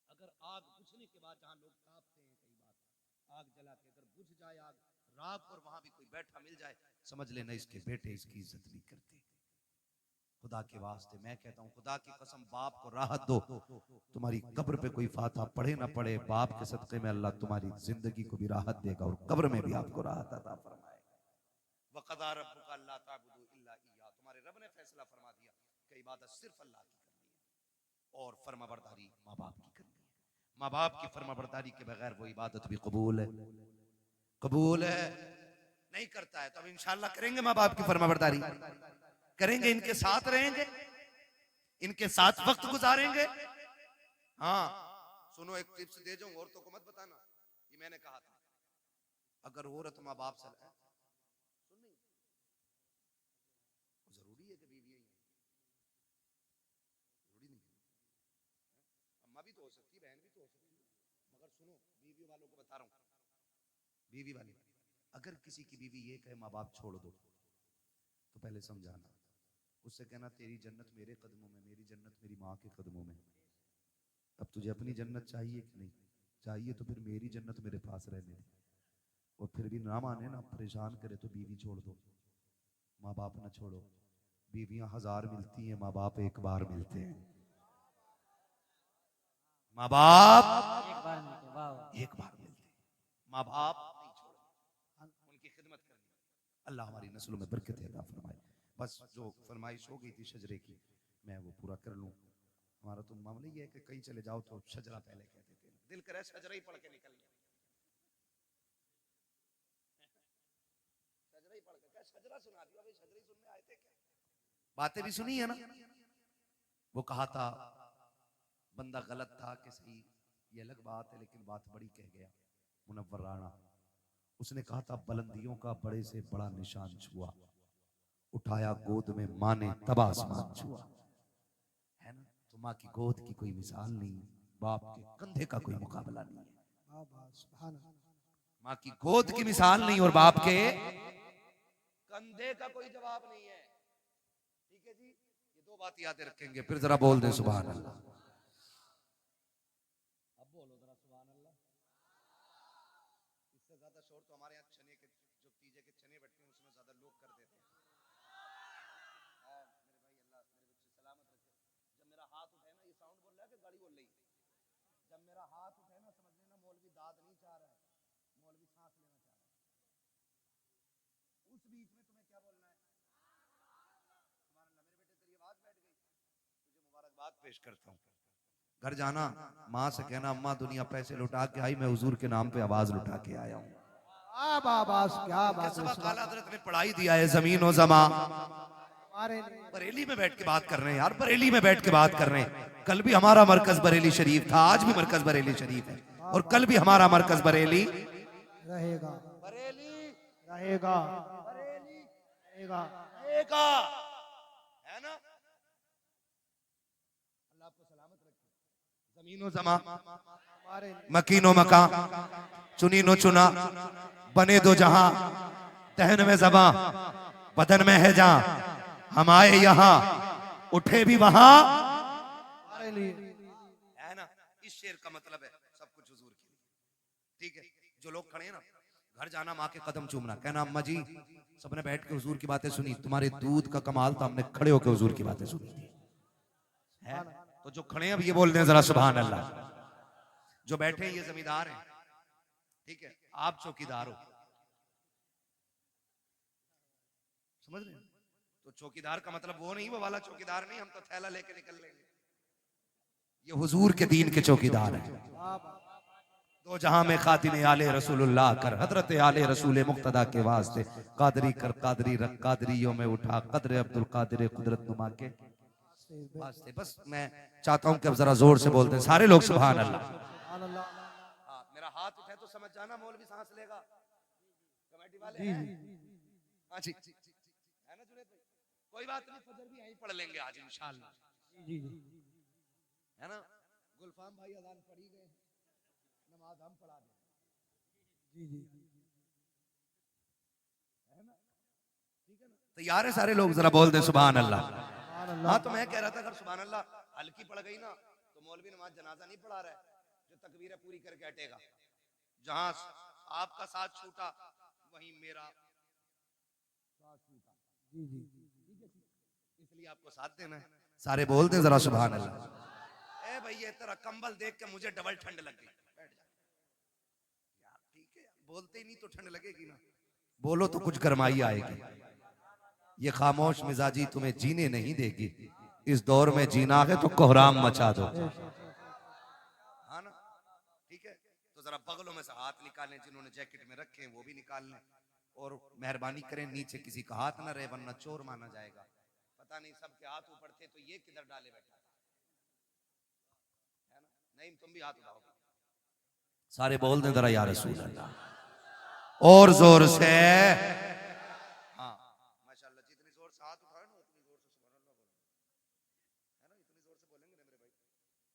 अगर आग बुझने के बाद, जहां लोग कांपते हैं, कई बार आग जला के अगर बुझ जाए आग राख और वहां भी कोई बैठा मिल जाए, समझ लेना इसके बेटे इसकी इज्जत नहीं करते। खुदा के वास्ते मैं कहता हूं, खुदा की कसम, बाप को राहत दो, तुम्हारी कब्र पे कोई फातिहा पढ़े ना पढ़े, बाप के सदके में अल्लाह तुम्हारी जिंदगी को भी राहत देगा और कब्र में भी आपको राहत अता फरमाएगा। वक़ज़ा रब्बुका अल्ला ताबुदू इल्ला इय्याह, तुम्हारे रब ने फैसला फरमा दिया कि इबादत सिर्फ अल्लाह की करनी है और फरमाबरदारी माँ बाप की करनी है। माँ बाप की फरमाबरदारी के बगैर वो इबादत भी कबूल है, कबूल है नहीं करता है तो अब इंशाअल्लाह करेंगे माँ बाप की फरमाबरदारी, करेंगे, इनके साथ रहेंगे, इनके साथ वक्त गुजारेंगे। हाँ सुनो एक टिप्स दे जाऊं, औरतों को मत बताना, ये मैंने कहा था, अगर औरत माँ बाप से सुन नहीं, जरूरी है कि बीवी है, जरूरी नहीं है, अम्मा भी तो हो सकती है, बहन भी तो हो सकती है, मगर सुनो बीवी वालों को बता रहा हूं, बीवी वाले अगर किसी की बीवी ये कहे माँ बाप छोड़ दो, तो पहले समझाना, उससे कहना तेरी जन्नत मेरे कदमों में, मेरी जन्नत मेरी माँ के कदमों में, अब तुझे अपनी जन्नत चाहिए कि नहीं चाहिए, तो फिर मेरी जन्नत मेरे पास रहने दे, और फिर भी ना माने ना परेशान करे तो बीवी छोड़ दो, माँ बाप ना छोड़ो। बीवियां 1000 मिलती हैं, माँ बाप एक बार मिलते हैं, माँ बाप एक बार मिलते, वाह एक बार मिलते हैं, माँ बाप नहीं छोड़ो, उनकी खिदमत करनी। अल्लाह हमारी नस्लों में बरकत अता फरमाए। बस जो फरमाइश हो गई थी शजरे की, मैं वो पूरा कर लूं। हमारा तो मामला ये है कि कहीं चले जाओ तो शजरा पहले कह देते हैं, दिल करे शजरा ही पढ़ के निकल गया, शजरा ही पढ़ के क्या शजरा सुना दिया, अभी शजरा ही सुनने आए थे क्या, बातें भी सुनी है ना। वो कहा था बंदा गलत था कि सही, ये अलग बात है, लेकिन बात बड़ी कह गया मुनव्वर राणा, उसने कहा था बुलंदियों का बड़े से बड़ा निशान छुआ, उठाया गोद में माँ ने तब आसमान छुआ, है ना। तो माँ की गोद की कोई मिसाल नहीं, बाप के कंधे का कोई मुकाबला नहीं है, माँ की गोद की मिसाल नहीं और बाप के कंधे का कोई जवाब नहीं है। ठीक है जी, ये 2 बात याद रखेंगे, फिर जरा बोल दें सुभान अल्लाह। गाड़ी बोल रही। जब मेरा हाथ उठे ना समझ लेना मौलवी दाद नहीं चाह रहा है, मौलवी सांस लेना चाह रहा है। उस बीच में तुम्हें क्या बोलना है? सुभान अल्लाह। मेरे बेटे तेरी आवाज बैठ गई, तुझे मुबारकबाद पेश करता हूँ। घर जाना, माँ से कहना अम्मा दुनिया पैसे लुटा के आई, मैं हुजूर के नाम पे आवाज लुटा के आया हूँ। क्या बात है। आला हज़रत ने पढ़ाई दिया है जमीन और जमा। हमारे बरेली में बैठ के बात कर रहे हैं यार, बरेली में बैठ के बात कर रहे हैं। कल भी हमारा मरकज बरेली शरीफ था, आज भी मरकज बरेली शरीफ है, और कल भी हमारा मरकज बरेली रहेगा, बरेली रहेगा, बरेली रहेगा। रहेगा, है ना। अल्लाह आपको सलामत रखे। जमीन और जमा, हमारे मकीनो मका, चुनी नो चुना, बने दो जहां, तहन में जबा, बदन में है जहां, हम आए यहाँ, उठे भी वहां, हमारे लिए है ना। इस शेर का मतलब है सब कुछ हुजूर के लिए। ठीक है, जो लोग खड़े हैं ना, घर जाना माँ के कदम चूमना, कहना अम्मा जी सबने बैठ के हुजूर की बातें सुनी, तुम्हारे दूध का कमाल था, हमने खड़े होकर हुजूर की बातें सुनी है। तो जो खड़े हैं अब ये बोल दें जरा सुभान अल्लाह। जो बैठे हैं ये जमींदार हैं, ठीक है, आप चौकीदार हो, समझ रहे हैं। तो चौकीदार का मतलब वो नहीं, वो वाला चौकीदार नहीं, हम तो थैला लेके निकल लेंगे। ये हुजूर के दीन के चौकीदार हैं। दो जहां में खातिम आले रसूलुल्लाह कर, हजरत आले रसूल मुक्तदा के वास्ते कादरी कर, कादरी रख, कादरियों में उठा, कदर अब्दुल कादिर कुदरत नुमा के वास्ते। बस मैं चाहता हूं कि अब जरा जोर से बोलते हैं सारे लोग सुभान अल्लाह। हाँ, मेरा हाथ उठे तो समझ जाना मौलवी सांस लेगा। कमेटी वाले हैं? हाँ जी, है ना जुनेद भाई? कोई बात नहीं, फजर भी यहीं पढ़ लेंगे आज इंशाअल्लाह, जी जी है ना। गुलफाम भाई अजान पढ़ी गए, नमाज हम पढ़ा दें, जी जी। है ना। ठीक है ना, तैयार है सारे लोग, जरा बोल दें सुभान अल्लाह। हाँ, तो मैं कह रहा था अगर सुभान अल्लाह हल्की पड़ गई ना तो मौलवी नमाज जनाजा नहीं पढ़ा रहा है, जो तकबीरें पूरी करके हटेगा। जहां आपका साथ छूटा वहीं मेरा साथ छूटा। जी जी। इसलिए आपको साथ देना है। सारे बोल दें जरा सुभान अल्लाह। ए भैया तेरा कंबल देख के मुझे डबल ठंड लग गई, बैठ जा यार। ठीक है, बोलते ही नहीं तो ठंड लगेगी ना, बोलो तो कुछ गरमाई आएगी। ये खामोश मिजाजी तुम्हें जीने नहीं देगी, इस दौर में जीना है तो कोहराम मचा दो, हाँ ना। ठीक है, तो जरा बगलों में से हाथ निकालें, जिन्होंने जैकेट में रखे हैं वो भी निकाल लें, और मेहरबानी करें नीचे किसी का हाथ ना रहे वरना चोर माना जाएगा। पता नहीं सबके हाथ ऊपर थे तो ये किधर डाले बैठा है ना। नहीं, तुम भी हाथ उठाओ, सारे बोल दें जरा या रसूल अल्लाह और जोर से। हाँ माशाल्लाह, जितनी जोर से हाथ उठाए ना उतनी जोर से सुभान अल्लाह बोलो, है ना। इतनी जोर से बोलेंगे ना मेरे भाई।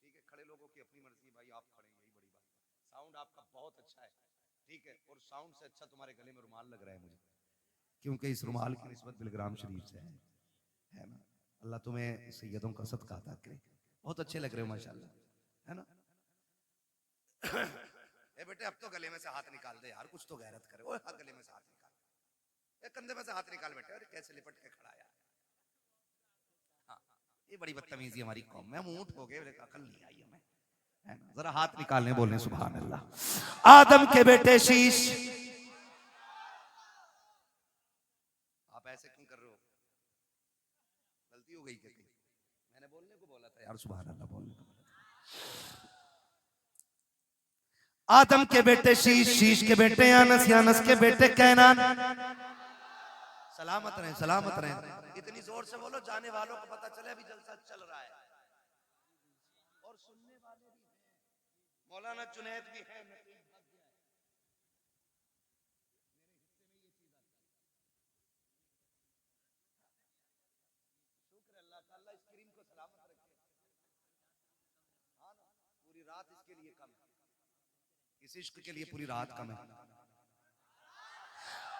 ठीक है, खड़े लोगों की अपनी मर्जी, भाई आप खड़े हैं, यही बड़ी बात। साउंड आपका बहुत अच्छा है, ठीक है, और साउंड से अच्छा तुम्हारे गले में रुमाल लग रहा है मुझे, क्योंकि इस रुमाल की निस्बत बिलग्राम शरीफ से है ना। अल्लाह तुम्हें सैयदों का सदका अता करे, बहुत अच्छे लग रहे हो माशाल्लाह, है ना। ए बेटे अब तो गले में से हाथ निकाल दे यार, कुछ तो गैरत करे। ओए गले में से हाथ निकाल, ए कंधे में से हाथ निकाल बेटे, अरे कैसे लिपट के खड़ा यार। हाँ, ये बड़ी बदतमीजी हमारी कौम में, हम ऊंट हो गए, अकल नहीं आई हमें, है ना। जरा हाथ निकालने बोलने सुभान अल्लाह। आदम के बेटे शीश, आप ऐसे क्यों कर रहे हो? गलती हो गई क्या कहीं? मैंने बोलने को बोला था यार, सुभान अल्लाह बोलने को। आदम के बेटे शीश, शीश के बेटे अनस, अनस के बेटे कैनान। सलामत रहें, सलामत रहें। इतनी जोर से बोलो जाने वालों को पता चले अभी जलसा चल रहा है, और सुनने वाले भी हैं। मौलाना जुनैद भी है, शुक्र अल्लाह का, अल्लाह इस क्रीम को सलामत रखे। हाँ ना, पूरी रात इसके लिए कम है, इस इश्क के लिए पूरी रात कम है।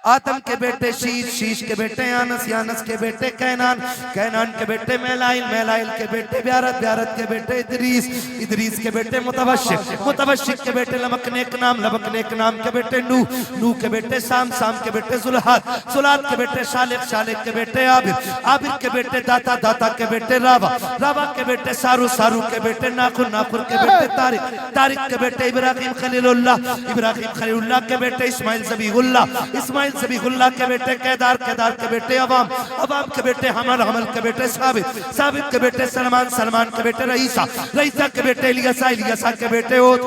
आदम के बेटे शीश, शीश के बेटे यानस, यानस के बेटे कैनान, कैनान के बेटे मैलाइल, मैलाइल के बेटे ब्यारत, ब्यारत के बेटे इदरीस, इदरीस के बेटे मुतवशिक, मुतवशिक के बेटे लमकनेक नाम, लमकनेक नाम के बेटे नूह, नूह के बेटे साम, साम के बेटे जुल्हाद, जुल्हाद के बेटे शालिक, शालिक के बेटे आबिर, आबिर के बेटे दाता, दाता के बेटे रावा, रावा के बेटे सारू, सारू के बेटे नाखुर, नाखुर के बेटे तारिक, तारिक के बेटे इब्राहिम खलीलुल्लाह, इब्राहिम खलीलुल्लाह के बेटे इस्माइल ज़बीहुल्लाह, इस्माइल ज़बीहुल्लाह के बेटे केदार, केदार के बेटे अवाम, अवाम के बेटे हमल, हमल के बेटे साबित, साबित के बेटे सलमान, सलमान के बेटे रईसा, रईसा के बेटे इलियासा, इलियासा के बेटे ओद,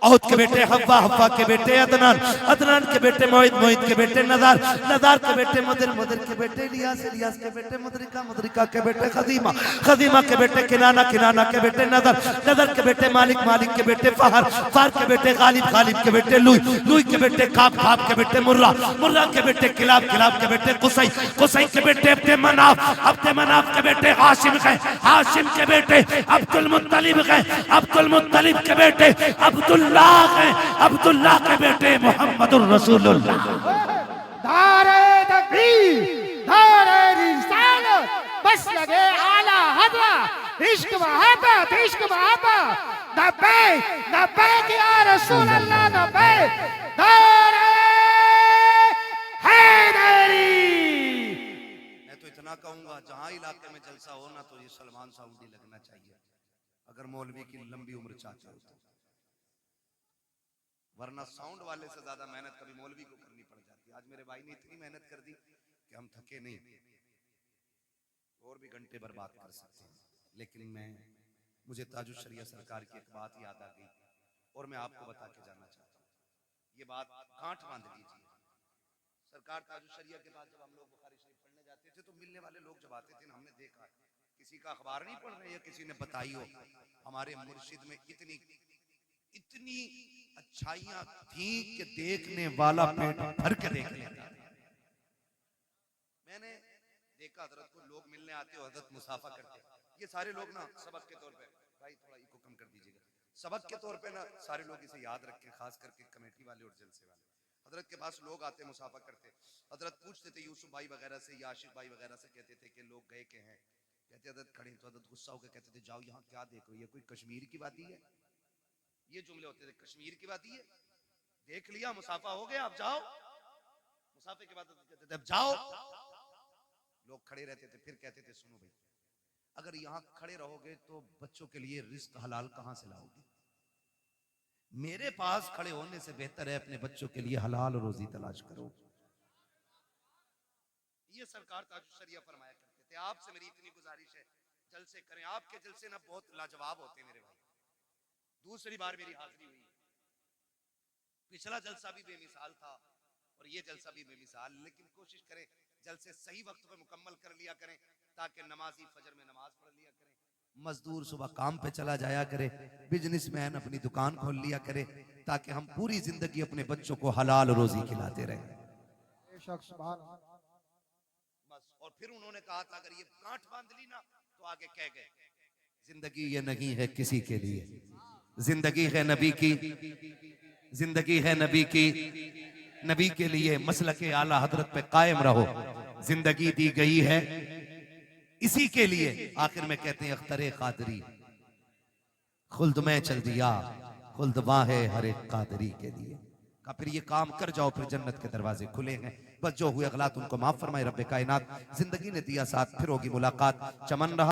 औद के बेटे हव्वा, हव्वा के बेटे अदनान, अदनान के बेटे मोहित, मोहित के बेटे नदार, नदार के बेटे मुदिर, मुदिर के बेटे इलियास, इलियास के बेटे मुदरिका, मुदरिका के बेटे खदीमा, खदीमा के बेटे किनाना, किनाना के बेटे नदर, नदर के बेटे मालिक, मालिक के बेटे फहर, फहर के बेटे गालिब, गालिब के बेटे लुई, लुई के बेटे काब, काब के बेटे मुर्रा, मुर्रा के बेटे किलाब, किलाब के बेटे कुसई, कुसई के बेटे अब्दे मनाफ, अब्दे मनाफ के बेटे हाशिम गए, हाशिम के बेटे अब्दुल मुत्तलिब गए, अब्दुल मुत्तलिब के बेटे अब्दुल्लाह है, अब्दुल्लाह के बेटे मोहम्मदुर रसूलुल्लाह। दारे तकबीर, दारे रिसालत, बस लगे आला हज़रत, इश्क मोहब्बत, इश्क मोहब्बत, लब्बैक, लब्बैक या रसूल अल्लाह, लब्बैक, दारे हैदरी। मैं तो इतना कहूंगा, जहां इलाके में जलसा हो ना तो ये सलमान साउदी लगना चाहिए, अगर मौलवी की लंबी उम्र चाहते हो तो, वरना साउंड वाले से ज्यादा मेहनत कभी मौलवी को करनी पड़ जाती है। आज मेरे भाई ने इतनी मेहनत कर दी कि हम थके नहीं, और भी घंटे बर्बाद कर सकते हैं। लेकिन मुझे ताजुश शरिया सरकार की एक बात याद आ गई और मैं आपको बता के जाना चाहता हूँ। ये बात गांठ बांध लीजिए। सरकार ताजुश शरिया के बाद जब हम लोग बुखारी शरीफ पढ़ने जाते थे तो मिलने वाले लोग जब आते थे, हमने देखा किसी का अखबार नहीं पढ़ रहे या किसी ने बताई हो, हमारे मुर्शिद में इतनी इतनी अच्छाइयां थी कि देखने वाला पेट भर के देख लेता। मैंने देखा हजरत को लोग मिलने आते हो, हजरत मुसाफा करते, ये सारे लोग ना सबक के तौर पे, भाई थोड़ा इको कम कर दीजिएगा, सबक के तौर पे ना सारे लोग इसे याद रखें, खास करके कमेटी वाले और जलसे वाले। हजरत के पास लोग आते मुसाफा करते, हजरत पूछते थे यूसुफ भाई वगैरह से या आशिक भाई वगैरह से, कहते थे कि लोग गए के हैं, कहते हजरत खड़े तो हजरत गुस्सा होकर कहते थे जाओ यहाँ क्या देख रहे हो, ये कोई कश्मीर की वादी है? ये जुमले होते थे, कश्मीर की वादी है, देख लिया मुसाफा हो गया अब जाओ। मुसाफे के बाद कहते थे अब जाओ। लोग खड़े रहते थे, फिर कहते थे सुनो भाई, अगर यहाँ खड़े रहोगे तो बच्चों के लिए रिस्क हलाल कहां से लाओगे? मेरे पास खड़े होने से बेहतर है अपने बच्चों के लिए हलाल रोजी तलाश करो। ये सरकार ताजुश शरिया फरमाया करते थे। आपसे मेरी इतनी गुजारिश है, जलसे करें, आपके जलसे ना बहुत लाजवाब होते हैं मेरे भाई। दूसरी बार मेरी हाजिरी हुई, पिछला जलसा भी बेमिसाल था और ये जलसा भी बेमिसाल, लेकिन कोशिश करें जलसे सही वक्त पे मुकम्मल कर लिया करें ताकि नमाजी फजर में नमाज पढ़ लिया करें, मजदूर सुबह काम पे चला जाया करे, बिजनेसमैन अपनी दुकान खोल लिया करे, ताकि हम पूरी जिंदगी अपने बच्चों को हलाल रोजी खिलाते रहें। बस। और फिर उन्होंने कहा था अगर ये गांठ बांध ली ना तो आगे कह गए, जिंदगी ये नहीं है किसी के लिए, जिंदगी है नबी की, जिंदगी है नबी की, नबी के लिए मसलके आला हजरत पे कायम रहो, जिंदगी दी गई है इसी के लिए। आखिर में कहते हैं अख्तरे कादरी, खुल्द में चल दिया, खुल्द वाहे हर एक कादरी के लिए। का फिर ये काम कर जाओ, फिर जन्नत के दरवाजे खुले हैं। बस जो हुए गलत उनको माफ फरमाए रब्बे कायनात। जिंदगी ने दिया साथ, फिर होगी मुलाकात। चमन रहा